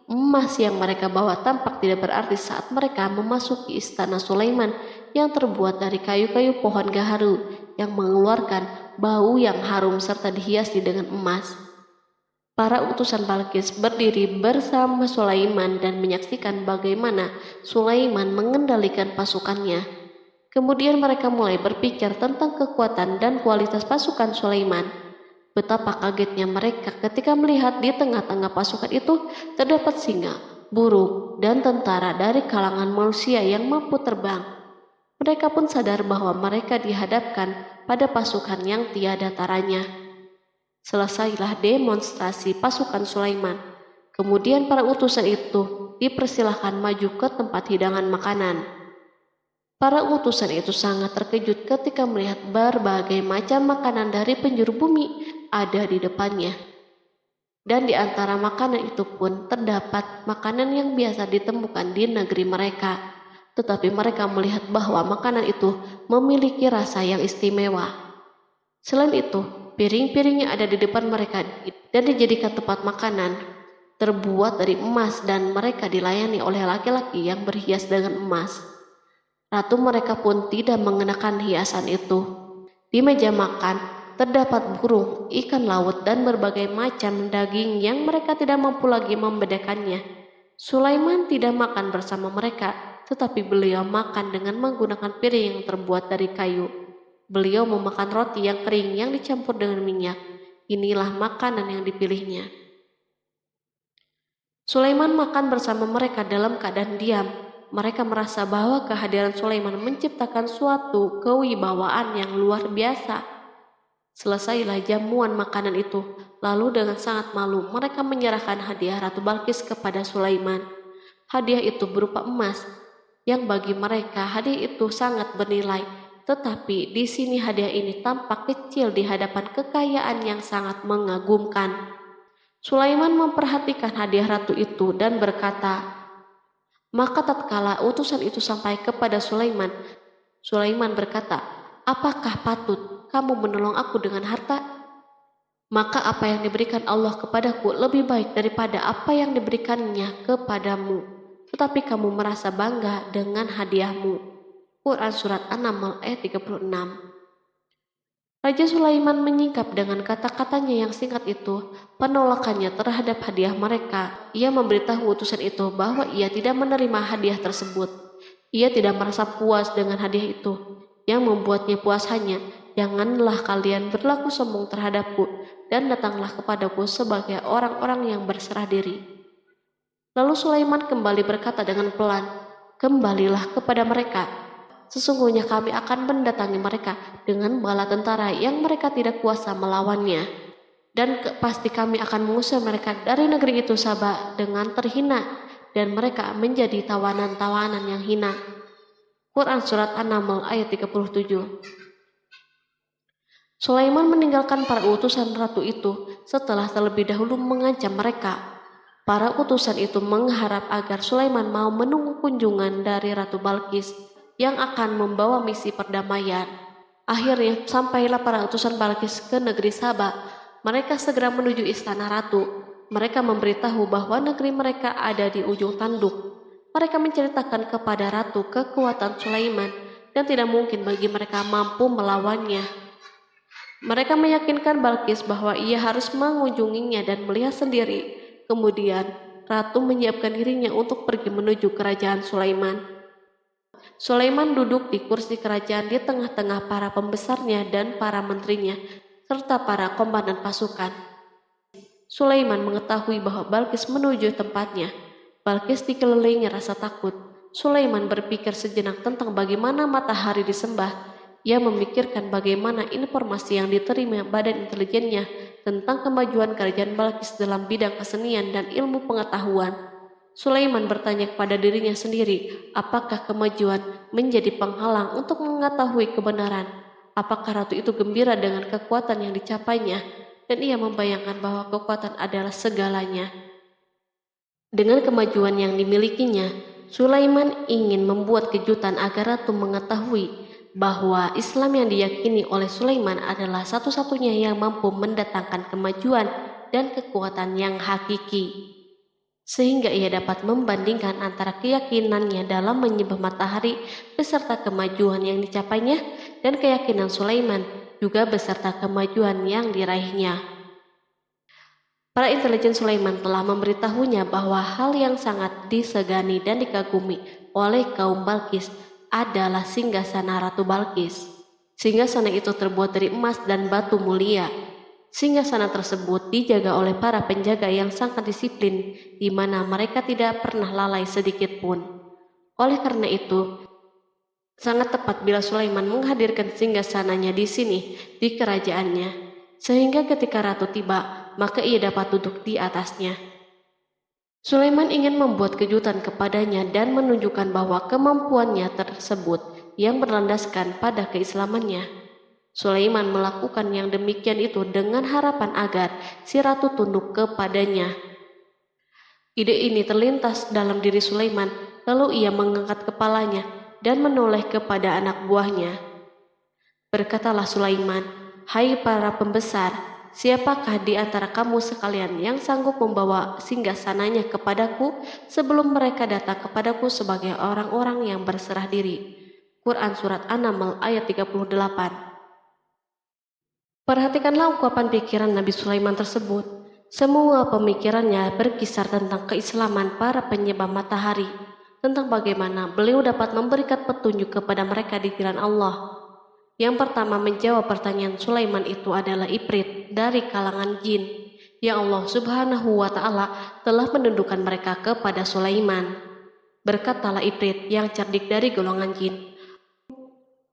S2: Emas yang mereka bawa tampak tidak berarti saat mereka memasuki istana Sulaiman yang terbuat dari kayu-kayu pohon gaharu yang mengeluarkan bau yang harum serta dihiasi dengan emas. Para utusan Balkis berdiri bersama Sulaiman dan menyaksikan bagaimana Sulaiman mengendalikan pasukannya. Kemudian mereka mulai berpikir tentang kekuatan dan kualitas pasukan Sulaiman. Betapa kagetnya mereka ketika melihat di tengah-tengah pasukan itu terdapat singa, burung, dan tentara dari kalangan manusia yang mampu terbang. Mereka pun sadar bahwa mereka dihadapkan pada pasukan yang tiada taranya. Selesailah demonstrasi pasukan Sulaiman. Kemudian para utusan itu dipersilahkan maju ke tempat hidangan makanan. Para utusan itu sangat terkejut ketika melihat berbagai macam makanan dari penjuru bumi ada di depannya. Dan di antara makanan itu pun terdapat makanan yang biasa ditemukan di negeri mereka. Tetapi mereka melihat bahwa makanan itu memiliki rasa yang istimewa. Selain itu, piring-piring yang ada di depan mereka dan dijadikan tempat makanan terbuat dari emas dan mereka dilayani oleh laki-laki yang berhias dengan emas. Ratu mereka pun tidak mengenakan hiasan itu. Di meja makan terdapat burung, ikan laut, dan berbagai macam daging yang mereka tidak mampu lagi membedakannya. Sulaiman tidak makan bersama mereka, tetapi beliau makan dengan menggunakan piring yang terbuat dari kayu. Beliau memakan roti yang kering yang dicampur dengan minyak. Inilah makanan yang dipilihnya. Sulaiman makan bersama mereka dalam keadaan diam. Mereka merasa bahwa kehadiran Sulaiman menciptakan suatu kewibawaan yang luar biasa. Selesailah jamuan makanan itu, lalu dengan sangat malu mereka menyerahkan hadiah Ratu Balkis kepada Sulaiman. Hadiah itu berupa emas, yang bagi mereka hadiah itu sangat bernilai. Tetapi di sini hadiah ini tampak kecil di hadapan kekayaan yang sangat mengagumkan. Sulaiman memperhatikan hadiah ratu itu dan berkata, maka tatkala utusan itu sampai kepada Sulaiman, Sulaiman berkata, apakah patut kamu menolong aku dengan harta? Maka apa yang diberikan Allah kepadaku lebih baik daripada apa yang diberikannya kepadamu. Tetapi kamu merasa bangga dengan hadiahmu. Quran Surat An-Naml ayat 36. Raja Sulaiman menyingkap dengan kata-katanya yang singkat itu penolakannya terhadap hadiah mereka. Ia memberitahu utusan itu bahwa ia tidak menerima hadiah tersebut. Ia tidak merasa puas dengan hadiah itu. Yang membuatnya puas hanya, janganlah kalian berlaku sombong terhadapku dan datanglah kepadaku sebagai orang-orang yang berserah diri. Lalu Sulaiman kembali berkata dengan pelan, kembalilah kepada mereka. Sesungguhnya kami akan mendatangi mereka dengan bala tentara yang mereka tidak kuasa melawannya. Dan pasti kami akan mengusir mereka dari negeri itu Saba dengan terhina dan mereka menjadi tawanan-tawanan yang hina. Quran Surat An-Naml ayat 37. Sulaiman meninggalkan para utusan ratu itu setelah terlebih dahulu mengancam mereka. Para utusan itu mengharap agar Sulaiman mau menunggu kunjungan dari Ratu Balkis yang akan membawa misi perdamaian. Akhirnya sampailah para utusan Balkis ke negeri Saba. Mereka segera menuju istana ratu. Mereka memberitahu bahwa negeri mereka ada di ujung tanduk. Mereka menceritakan kepada ratu kekuatan Sulaiman dan tidak mungkin bagi mereka mampu melawannya. Mereka meyakinkan Balkis bahwa ia harus mengunjunginya dan melihat sendiri. Kemudian ratu menyiapkan dirinya untuk pergi menuju kerajaan Sulaiman. Sulaiman duduk di kursi kerajaan di tengah-tengah para pembesarnya dan para menterinya, serta para komandan pasukan. Sulaiman mengetahui bahwa Balkis menuju tempatnya. Balkis dikelilingi rasa takut. Sulaiman berpikir sejenak tentang bagaimana matahari disembah. Ia memikirkan bagaimana informasi yang diterima badan intelijennya tentang kemajuan kerajaan Balkis dalam bidang kesenian dan ilmu pengetahuan. Sulaiman bertanya kepada dirinya sendiri, apakah kemajuan menjadi penghalang untuk mengetahui kebenaran? Apakah ratu itu gembira dengan kekuatan yang dicapainya? Dan ia membayangkan bahwa kekuatan adalah segalanya. Dengan kemajuan yang dimilikinya, Sulaiman ingin membuat kejutan agar ratu mengetahui bahwa Islam yang diyakini oleh Sulaiman adalah satu-satunya yang mampu mendatangkan kemajuan dan kekuatan yang hakiki. sehingga ia dapat membandingkan antara keyakinannya dalam menyembah matahari beserta kemajuan yang dicapainya dan keyakinan Sulaiman juga beserta kemajuan yang diraihnya. Para intelijen Sulaiman telah memberitahunya bahwa hal yang sangat disegani dan dikagumi oleh kaum Balkis adalah singgasana Ratu Balkis. Singgasana itu terbuat dari emas dan batu mulia. Singgasana tersebut dijaga oleh para penjaga yang sangat disiplin, di mana mereka tidak pernah lalai sedikit pun. Oleh karena itu, sangat tepat bila Sulaiman menghadirkan singgasananya di sini, di kerajaannya, sehingga ketika ratu tiba, maka ia dapat duduk di atasnya. Sulaiman ingin membuat kejutan kepadanya dan menunjukkan bahwa kemampuannya tersebut yang berlandaskan pada keislamannya. Sulaiman melakukan yang demikian itu dengan harapan agar si ratu tunduk kepadanya. Ide ini terlintas dalam diri Sulaiman, lalu ia mengangkat kepalanya dan menoleh kepada anak buahnya. Berkatalah Sulaiman, "Hai para pembesar, siapakah di antara kamu sekalian yang sanggup membawa singgasananya kepadaku sebelum mereka datang kepadaku sebagai orang-orang yang berserah diri?" Quran Surat An-Naml ayat 38. Perhatikanlah ungkapan pikiran Nabi Sulaiman tersebut. Semua pemikirannya berkisar tentang keislaman para penyembah matahari, tentang bagaimana beliau dapat memberikan petunjuk kepada mereka di jalan Allah. Yang pertama menjawab pertanyaan Sulaiman itu adalah Ifrit dari kalangan jin, yang Allah Subhanahu wa Ta'ala telah menundukkan mereka kepada Sulaiman. Berkatalah Ifrit yang cerdik dari golongan jin,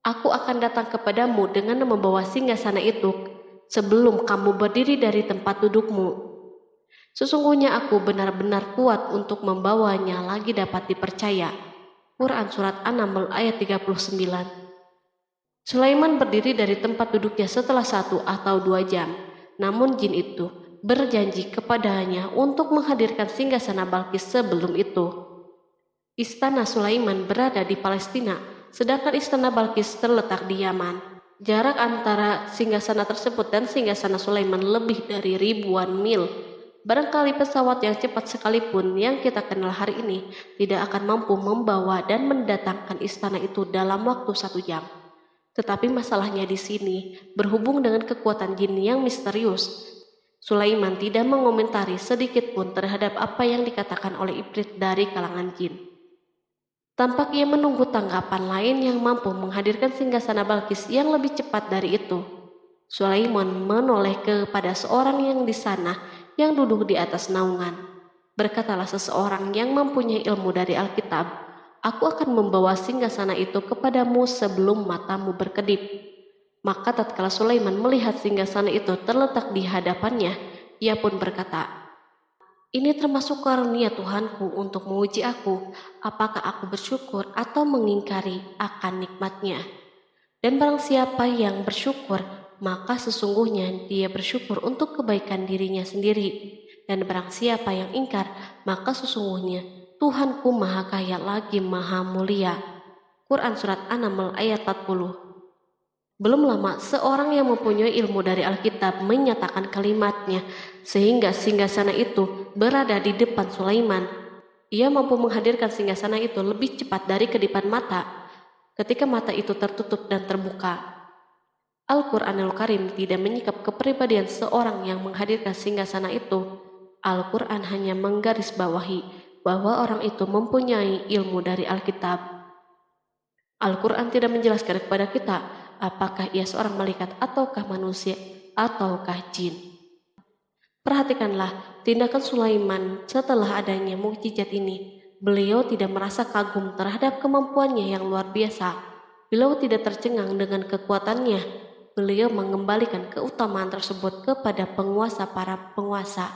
S2: "Aku akan datang kepadamu dengan membawa singgasana itu sebelum kamu berdiri dari tempat dudukmu. Sesungguhnya aku benar-benar kuat untuk membawanya lagi dapat dipercaya." Quran Surat An-Naml ayat 39. Sulaiman berdiri dari tempat duduknya setelah 1 atau 2 jam. Namun jin itu berjanji kepadanya untuk menghadirkan singgasana Balkis sebelum itu. Istana Sulaiman berada di Palestina, sedangkan istana Balkis terletak di Yaman. Jarak antara singgasana tersebut dan singgasana Sulaiman lebih dari ribuan mil. Barangkali pesawat yang cepat sekalipun yang kita kenal hari ini tidak akan mampu membawa dan mendatangkan istana itu dalam waktu 1 jam. Tetapi masalahnya di sini berhubung dengan kekuatan jin yang misterius. Sulaiman tidak mengomentari sedikit pun terhadap apa yang dikatakan oleh Ifrit dari kalangan jin. Tampak ia menunggu tanggapan lain yang mampu menghadirkan singgasana Balkis yang lebih cepat dari itu. Sulaiman menoleh kepada seorang yang di sana yang duduk di atas naungan. Berkatalah seseorang yang mempunyai ilmu dari Alkitab, "Aku akan membawa singgasana itu kepadamu sebelum matamu berkedip." Maka tatkala Sulaiman melihat singgasana itu terletak di hadapannya, ia pun berkata, "Ini termasuk karunia Tuhanku untuk menguji aku, apakah aku bersyukur atau mengingkari akan nikmatnya. Dan barang siapa yang bersyukur, maka sesungguhnya dia bersyukur untuk kebaikan dirinya sendiri. Dan barang siapa yang ingkar, maka sesungguhnya Tuhanku maha kaya lagi maha mulia." Quran Surat An-Naml ayat 40. Belum lama, seorang yang mempunyai ilmu dari Alkitab menyatakan kalimatnya, sehingga singgasana itu berada di depan Sulaiman. Ia mampu menghadirkan singgasana itu lebih cepat dari kedipan mata, ketika mata itu tertutup dan terbuka. Al-Quranul Karim tidak menyikap kepribadian seorang yang menghadirkan singgasana itu. Al-Quran hanya menggarisbawahi bahwa orang itu mempunyai ilmu dari Alkitab. Al-Quran tidak menjelaskan kepada kita apakah ia seorang malaikat ataukah manusia ataukah jin. Perhatikanlah tindakan Sulaiman setelah adanya mukjizat ini. Beliau tidak merasa kagum terhadap kemampuannya yang luar biasa. Beliau tidak tercengang dengan kekuatannya. Beliau mengembalikan keutamaan tersebut kepada penguasa para penguasa,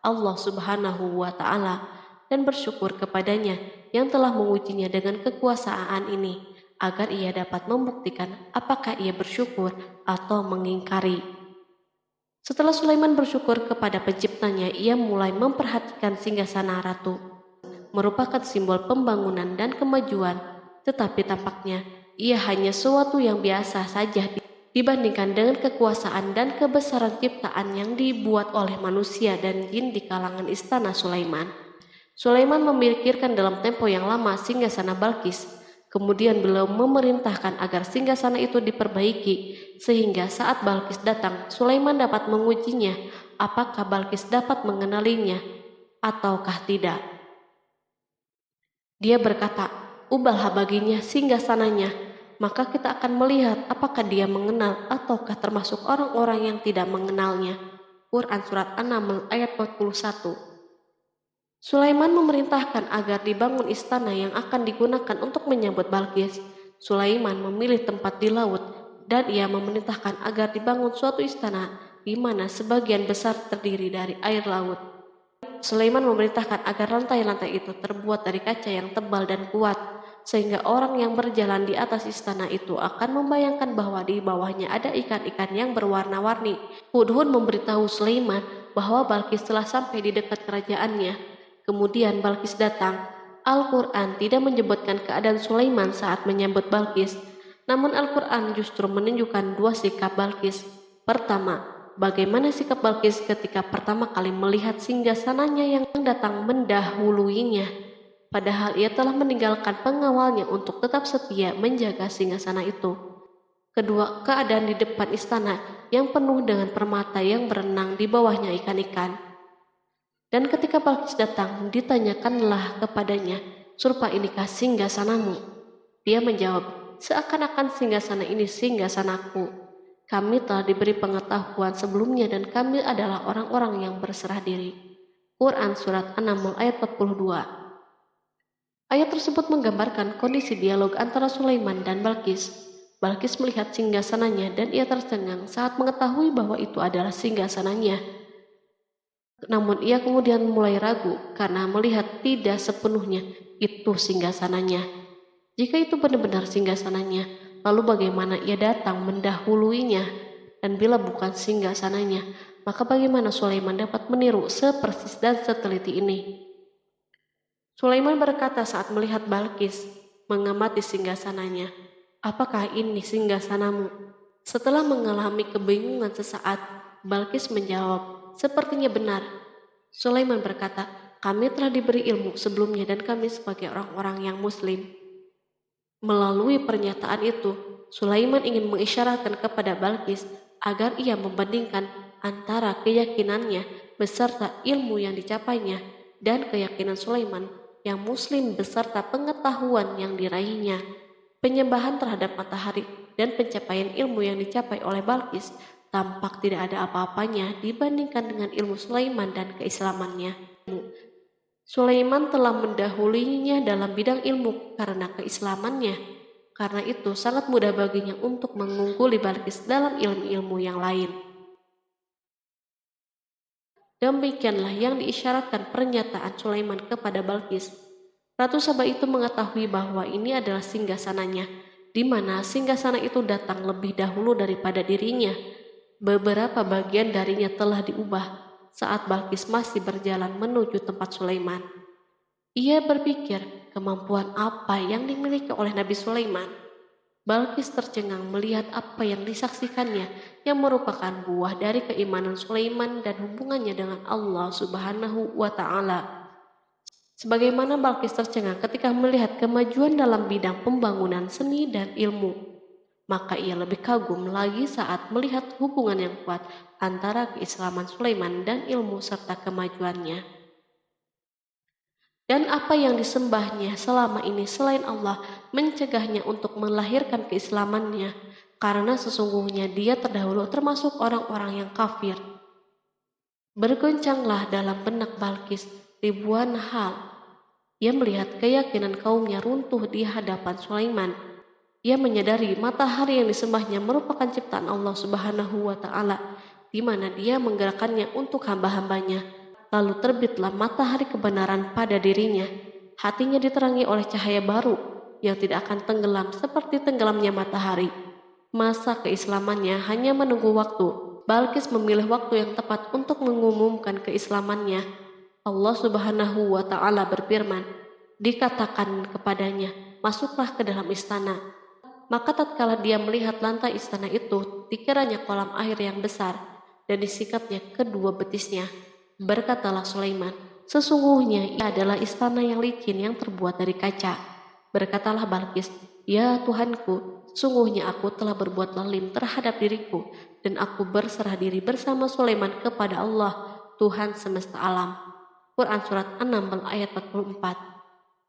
S2: Allah Subhanahu wa Ta'ala, dan bersyukur kepadanya yang telah mengujinya dengan kekuasaan ini, agar ia dapat membuktikan apakah ia bersyukur atau mengingkari. Setelah Sulaiman bersyukur kepada penciptanya, ia mulai memperhatikan singgasana ratu. Merupakan simbol pembangunan dan kemajuan, tetapi tampaknya ia hanya sesuatu yang biasa saja dibandingkan dengan kekuasaan dan kebesaran ciptaan yang dibuat oleh manusia dan jin di kalangan istana Sulaiman. Sulaiman memikirkan dalam tempo yang lama singgasana Balkis. Kemudian beliau memerintahkan agar singgasana itu diperbaiki, sehingga saat Balkis datang, Sulaiman dapat mengujinya apakah Balkis dapat mengenalinya ataukah tidak. Dia berkata, "Ubahlah baginya singgasananya, maka kita akan melihat apakah dia mengenal ataukah termasuk orang-orang yang tidak mengenalnya." Quran Surat An-Naml ayat 41. Sulaiman memerintahkan agar dibangun istana yang akan digunakan untuk menyambut Balkis. Sulaiman memilih tempat di laut, dan ia memerintahkan agar dibangun suatu istana di mana sebagian besar terdiri dari air laut. Sulaiman memerintahkan agar lantai-lantai itu terbuat dari kaca yang tebal dan kuat, sehingga orang yang berjalan di atas istana itu akan membayangkan bahwa di bawahnya ada ikan-ikan yang berwarna-warni. Hudhud memberitahu Sulaiman bahwa Balkis telah sampai di dekat kerajaannya. Kemudian Balkis datang. Al-Quran tidak menyebutkan keadaan Sulaiman saat menyambut Balkis, namun Al-Quran justru menunjukkan dua sikap Balkis. Pertama, bagaimana sikap Balkis ketika pertama kali melihat singgasananya yang datang mendahuluinya, padahal ia telah meninggalkan pengawalnya untuk tetap setia menjaga singgasana itu. Kedua, keadaan di depan istana yang penuh dengan permata yang berenang di bawahnya ikan-ikan. Dan ketika Balkis datang, ditanyakanlah kepadanya, "Serupa inikah singgasanamu?" Dia menjawab, "Seakan-akan singgasana ini singgasanaku. Kami telah diberi pengetahuan sebelumnya dan kami adalah orang-orang yang berserah diri." Quran Surat An-Naml ayat 42. Ayat tersebut menggambarkan kondisi dialog antara Sulaiman dan Balkis. Balkis melihat singgasananya dan ia tercengang saat mengetahui bahwa itu adalah singgasananya. Namun ia kemudian mulai ragu karena melihat tidak sepenuhnya itu singgasananya. Jika itu benar-benar singgasananya, lalu bagaimana ia datang mendahuluinya? Dan bila bukan singgasananya, maka bagaimana Sulaiman dapat meniru sepersis dan seteliti ini? Sulaiman berkata saat melihat Balkis mengamati singgasananya, "Apakah ini singgasanamu?" Setelah mengalami kebingungan sesaat, Balkis menjawab, "Sepertinya benar." Sulaiman berkata, "Kami telah diberi ilmu sebelumnya dan kami sebagai orang-orang yang muslim." Melalui pernyataan itu, Sulaiman ingin mengisyaratkan kepada Balkis agar ia membandingkan antara keyakinannya beserta ilmu yang dicapainya dan keyakinan Sulaiman yang muslim beserta pengetahuan yang diraihnya. Penyembahan terhadap matahari dan pencapaian ilmu yang dicapai oleh Balkis tampak tidak ada apa-apanya dibandingkan dengan ilmu Sulaiman dan keislamannya. Sulaiman telah mendahulinya dalam bidang ilmu karena keislamannya. Karena itu sangat mudah baginya untuk mengungguli Balkis dalam ilmu-ilmu yang lain. Demikianlah yang diisyaratkan pernyataan Sulaiman kepada Balkis. Ratu Saba itu mengetahui bahwa ini adalah singgasananya, di mana singgasana itu datang lebih dahulu daripada dirinya. Beberapa bagian darinya telah diubah saat Balkis masih berjalan menuju tempat Sulaiman. Ia berpikir kemampuan apa yang dimiliki oleh Nabi Sulaiman. Balkis tercengang melihat apa yang disaksikannya yang merupakan buah dari keimanan Sulaiman dan hubungannya dengan Allah Subhanahu wa Ta'ala. Sebagaimana Balkis tercengang ketika melihat kemajuan dalam bidang pembangunan seni dan ilmu, maka ia lebih kagum lagi saat melihat hubungan yang kuat antara keislaman Sulaiman dan ilmu serta kemajuannya. Dan apa yang disembahnya selama ini selain Allah mencegahnya untuk melahirkan keislamannya, karena sesungguhnya dia terdahulu termasuk orang-orang yang kafir. Bergoncanglah dalam benak Balkis ribuan hal. Ia melihat keyakinan kaumnya runtuh di hadapan Sulaiman. Ia menyadari matahari yang disembahnya merupakan ciptaan Allah Subhanahu wa Ta'ala, di mana dia menggerakkannya untuk hamba-hambanya. Lalu terbitlah matahari kebenaran pada dirinya. Hatinya diterangi oleh cahaya baru yang tidak akan tenggelam seperti tenggelamnya matahari. Masa keislamannya hanya menunggu waktu. Balkis memilih waktu yang tepat untuk mengumumkan keislamannya. Allah Subhanahu wa Ta'ala berfirman, dikatakan kepadanya, "Masuklah ke dalam istana." Maka tatkala dia melihat lantai istana itu, dikiranya kolam air yang besar, dan disikapnya kedua betisnya. Berkatalah Sulaiman, Sesungguhnya ia adalah istana yang licin yang terbuat dari kaca. Berkatalah Balqis, "Ya Tuhanku, sesungguhnya aku telah berbuat zalim terhadap diriku, dan aku berserah diri bersama Sulaiman kepada Allah, Tuhan semesta alam." Quran Surat 6 ayat 44.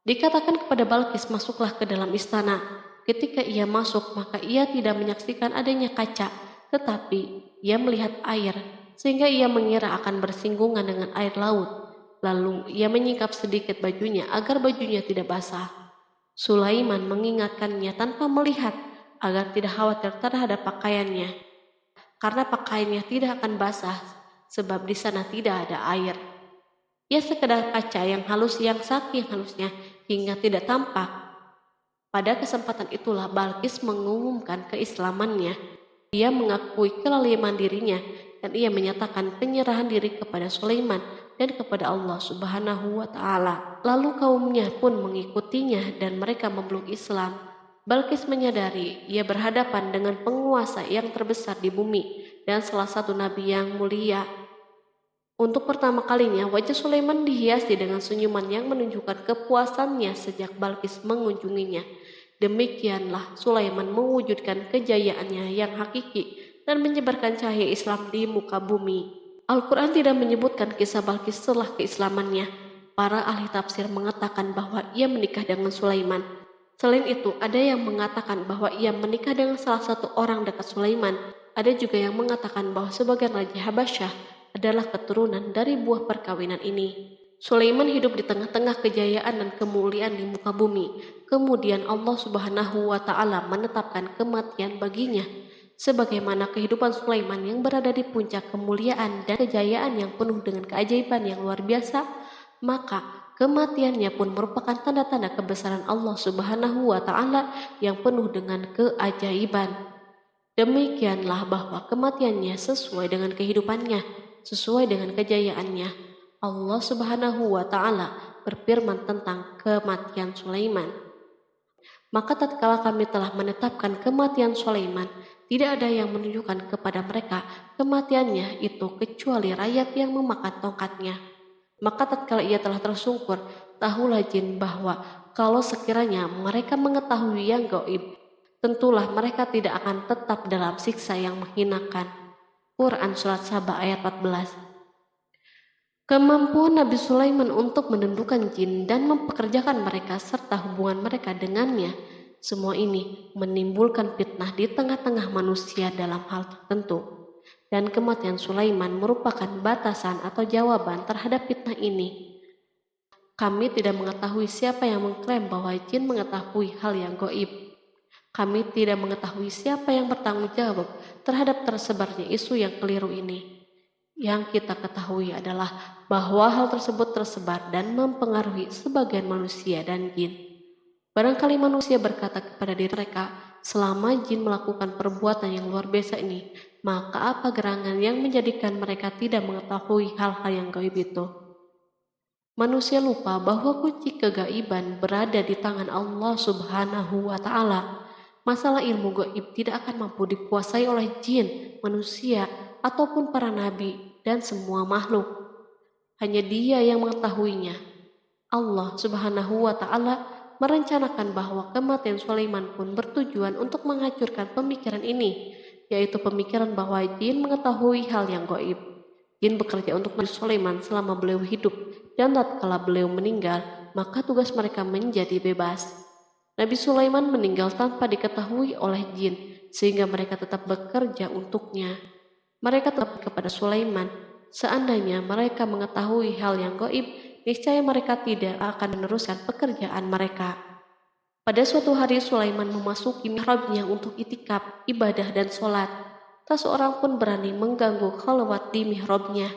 S2: Dikatakan kepada Balqis, "Masuklah ke dalam istana." Ketika ia masuk, maka ia tidak menyaksikan adanya kaca, tetapi ia melihat air, sehingga ia mengira akan bersinggungan dengan air laut. Lalu ia menyingkap sedikit bajunya agar bajunya tidak basah. Sulaiman mengingatkannya tanpa melihat agar tidak khawatir terhadap pakaiannya, karena pakaiannya tidak akan basah sebab di sana tidak ada air. Ia sekedar kaca yang halus yang saking halusnya hingga tidak tampak. Pada kesempatan itulah Balqis mengumumkan keislamannya. Ia mengakui kelaliman dirinya dan ia menyatakan penyerahan diri kepada Sulaiman dan kepada Allah Subhanahu wa Ta'ala. Lalu kaumnya pun mengikutinya dan mereka memeluk Islam. Balqis menyadari ia berhadapan dengan penguasa yang terbesar di bumi dan salah satu nabi yang mulia. Untuk pertama kalinya wajah Sulaiman dihiasi dengan senyuman yang menunjukkan kepuasannya sejak Balqis mengunjunginya. Demikianlah Sulaiman mewujudkan kejayaannya yang hakiki dan menyebarkan cahaya Islam di muka bumi. Al-Quran tidak menyebutkan kisah Balqis setelah keislamannya. Para ahli tafsir mengatakan bahwa ia menikah dengan Sulaiman. Selain itu, ada yang mengatakan bahwa ia menikah dengan salah satu orang dekat Sulaiman. Ada juga yang mengatakan bahwa sebagian Raja Habasyah adalah keturunan dari buah perkawinan ini. Sulaiman hidup di tengah-tengah kejayaan dan kemuliaan di muka bumi. Kemudian Allah Subhanahu wa Ta'ala menetapkan kematian baginya. Sebagaimana kehidupan Sulaiman yang berada di puncak kemuliaan dan kejayaan yang penuh dengan keajaiban yang luar biasa, maka kematiannya pun merupakan tanda-tanda kebesaran Allah Subhanahu wa Ta'ala yang penuh dengan keajaiban. Demikianlah bahwa kematiannya sesuai dengan kehidupannya, sesuai dengan kejayaannya. Allah Subhanahu wa Ta'ala berfirman tentang kematian Sulaiman. Maka tatkala kami telah menetapkan kematian Sulaiman, tidak ada yang menunjukkan kepada mereka kematiannya itu kecuali rakyat yang memakan tongkatnya. Maka tatkala ia telah tersungkur, tahulah jin bahwa kalau sekiranya mereka mengetahui yang gaib, tentulah mereka tidak akan tetap dalam siksa yang menghinakan. Quran Surat Saba ayat 14. Kemampuan Nabi Sulaiman untuk menundukkan jin dan mempekerjakan mereka serta hubungan mereka dengannya, semua ini menimbulkan fitnah di tengah-tengah manusia dalam hal tertentu. Dan kematian Sulaiman merupakan batasan atau jawaban terhadap fitnah ini. Kami tidak mengetahui siapa yang mengklaim bahwa jin mengetahui hal yang gaib. Kami tidak mengetahui siapa yang bertanggung jawab terhadap tersebarnya isu yang keliru ini. Yang kita ketahui adalah bahwa hal tersebut tersebar dan mempengaruhi sebagian manusia dan jin. Barangkali manusia berkata kepada diri mereka, selama jin melakukan perbuatan yang luar biasa ini, maka apa gerangan yang menjadikan mereka tidak mengetahui hal-hal yang gaib itu? Manusia lupa bahwa kunci kegaiban berada di tangan Allah Subhanahu wa Ta'ala. Masalah ilmu gaib tidak akan mampu dikuasai oleh jin, manusia, ataupun para nabi dan semua makhluk. Hanya Dia yang mengetahuinya. Allah Subhanahu wa Ta'ala merencanakan bahwa kematian Sulaiman pun bertujuan untuk menghancurkan pemikiran ini, yaitu pemikiran bahwa jin mengetahui hal yang gaib. Jin bekerja untuk Nabi Sulaiman selama beliau hidup, dan tatkala beliau meninggal, maka tugas mereka menjadi bebas. Nabi Sulaiman meninggal tanpa diketahui oleh jin, sehingga mereka tetap bekerja untuknya. Mereka tetap kepada Sulaiman. Seandainya mereka mengetahui hal yang gaib, niscaya mereka tidak akan meneruskan pekerjaan mereka. Pada suatu hari Sulaiman memasuki mihrabnya untuk itikaf, ibadah dan sholat. Tak seorang pun berani mengganggu khalwat di mihrabnya.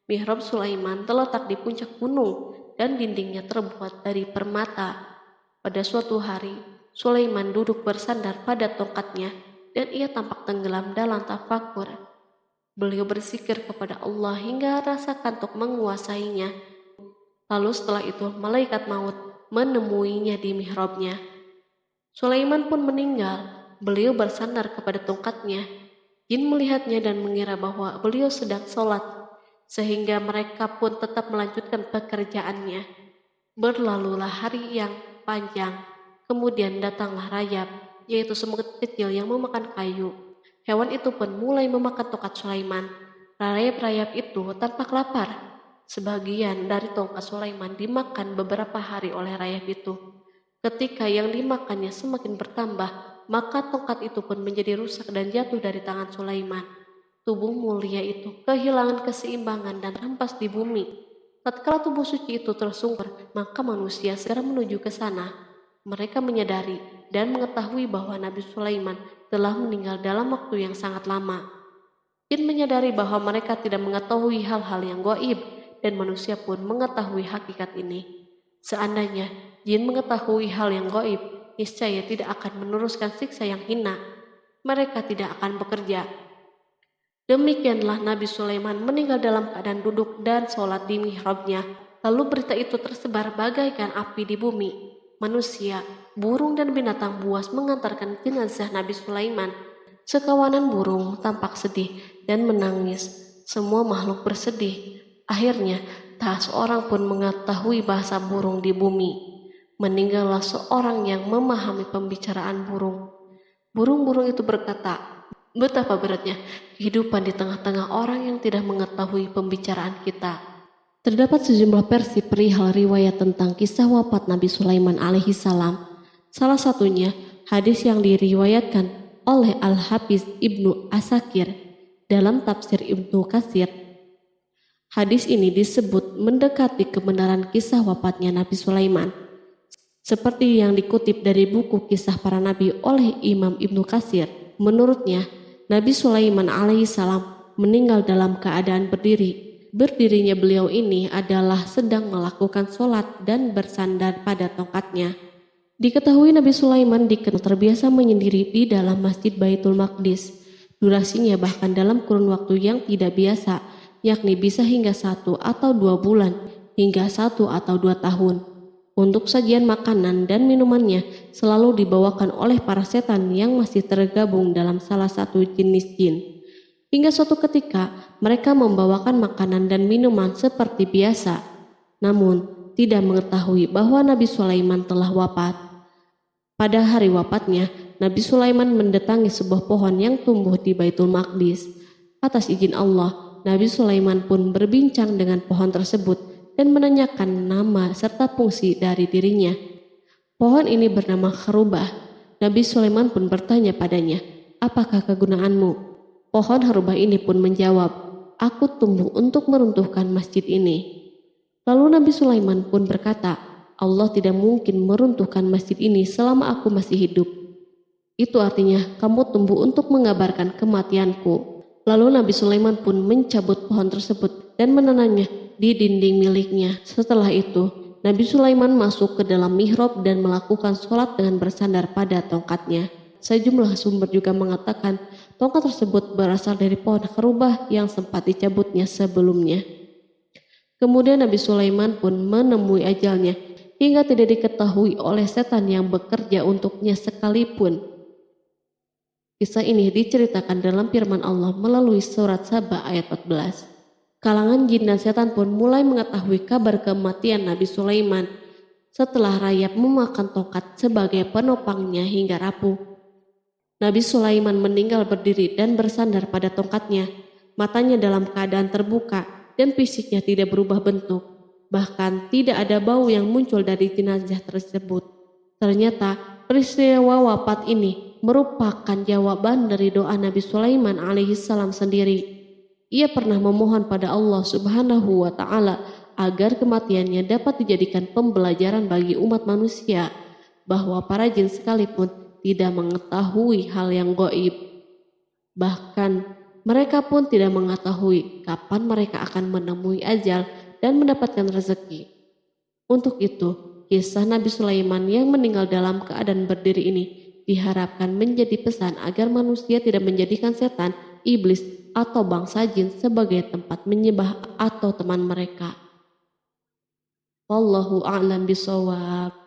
S2: Mihrab Sulaiman terletak di puncak gunung dan dindingnya terbuat dari permata. Pada suatu hari, Sulaiman duduk bersandar pada tongkatnya dan ia tampak tenggelam dalam tafakur. Beliau berzikir kepada Allah hingga rasa kantuk menguasainya. Lalu setelah itu malaikat maut menemuinya di mihrabnya. Sulaiman pun meninggal. Beliau bersandar kepada tongkatnya. Jin melihatnya dan mengira bahwa beliau sedang sholat. sehingga mereka pun tetap melanjutkan pekerjaannya. Berlalulah hari yang panjang, kemudian datanglah rayap, yaitu semut kecil yang memakan kayu. Hewan itu pun mulai memakan tongkat Sulaiman. Rayap-rayap itu tampak lapar. Sebagian dari tongkat Sulaiman dimakan beberapa hari oleh rayap itu. Ketika yang dimakannya semakin bertambah, maka tongkat itu pun menjadi rusak dan jatuh dari tangan Sulaiman. Tubuh mulia itu kehilangan keseimbangan dan rampas di bumi. Tatkala tubuh suci itu tersungkur, maka manusia segera menuju ke sana. Mereka menyadari dan mengetahui bahwa Nabi Sulaiman telah meninggal dalam waktu yang sangat lama. Jin menyadari bahwa mereka tidak mengetahui hal-hal yang gaib, dan manusia pun mengetahui hakikat ini. Seandainya jin mengetahui hal yang gaib, niscaya tidak akan meneruskan siksa yang hina. Mereka tidak akan bekerja. Demikianlah Nabi Sulaiman meninggal dalam keadaan duduk dan sholat di mihrabnya. Lalu berita itu tersebar bagaikan api di bumi. Manusia, burung dan binatang buas mengantarkan jenazah Nabi Sulaiman. Sekawanan burung tampak sedih dan menangis. Semua makhluk bersedih. Akhirnya, tak seorang pun mengetahui bahasa burung di bumi. Meninggallah seorang yang memahami pembicaraan burung. Burung-burung itu berkata, "Betapa beratnya kehidupan di tengah-tengah orang yang tidak mengetahui pembicaraan kita." Terdapat sejumlah versi perihal riwayat tentang kisah wafat Nabi Sulaiman alaihi salam. Salah satunya hadis yang diriwayatkan oleh Al-Hafiz Ibnu Asakir dalam tafsir Ibnu Katsir. Hadis ini disebut mendekati kebenaran kisah wafatnya Nabi Sulaiman. Seperti yang dikutip dari buku Kisah Para Nabi oleh Imam Ibnu Katsir. Menurutnya, Nabi Sulaiman alaihissalam meninggal dalam keadaan berdiri. Berdirinya beliau ini adalah sedang melakukan sholat dan bersandar pada tongkatnya. Diketahui Nabi Sulaiman dikenal terbiasa menyendiri di dalam Masjid Baitul Maqdis. Durasinya bahkan dalam kurun waktu yang tidak biasa, yakni bisa hingga 1 atau 2 bulan, hingga 1 atau 2 tahun. Untuk sajian makanan dan minumannya selalu dibawakan oleh para setan yang masih tergabung dalam salah satu jenis jin. Hingga suatu ketika mereka membawakan makanan dan minuman seperti biasa, namun tidak mengetahui bahwa Nabi Sulaiman telah wafat. Pada hari wafatnya, Nabi Sulaiman mendatangi sebuah pohon yang tumbuh di Baitul Maqdis. Atas izin Allah, Nabi Sulaiman pun berbincang dengan pohon tersebut dan menanyakan nama serta fungsi dari dirinya. Pohon ini bernama Kharubah. Nabi Sulaiman pun bertanya padanya, "Apakah kegunaanmu?" Pohon Kharubah ini pun menjawab, "Aku tumbuh untuk meruntuhkan masjid ini." Lalu Nabi Sulaiman pun berkata, "Allah tidak mungkin meruntuhkan masjid ini selama aku masih hidup. Itu artinya kamu tumbuh untuk mengabarkan kematianku." Lalu Nabi Sulaiman pun mencabut pohon tersebut dan menanamnya di dinding miliknya. Setelah itu, Nabi Sulaiman masuk ke dalam mihrab dan melakukan sholat dengan bersandar pada tongkatnya. Sejumlah sumber juga mengatakan tongkat tersebut berasal dari pohon Kharubah yang sempat dicabutnya sebelumnya. Kemudian Nabi Sulaiman pun menemui ajalnya hingga tidak diketahui oleh setan yang bekerja untuknya sekalipun. Kisah ini diceritakan dalam firman Allah melalui surat Saba ayat 14. Kalangan jin dan setan pun mulai mengetahui kabar kematian Nabi Sulaiman setelah rayap memakan tongkat sebagai penopangnya hingga rapuh. Nabi Sulaiman meninggal berdiri dan bersandar pada tongkatnya. Matanya dalam keadaan terbuka dan fisiknya tidak berubah bentuk. Bahkan tidak ada bau yang muncul dari jenazah tersebut. Ternyata peristiwa wafat ini merupakan jawaban dari doa Nabi Sulaiman alaihissalam sendiri. Ia pernah memohon pada Allah Subhanahu wa Ta'ala agar kematiannya dapat dijadikan pembelajaran bagi umat manusia, bahwa para jin sekalipun tidak mengetahui hal yang gaib. Bahkan mereka pun tidak mengetahui kapan mereka akan menemui ajal dan mendapatkan rezeki. Untuk itu, kisah Nabi Sulaiman yang meninggal dalam keadaan berdiri ini diharapkan menjadi pesan agar manusia tidak menjadikan setan, iblis, atau bangsa jin sebagai tempat menyembah atau teman mereka. Wallahu a'lam bishawab.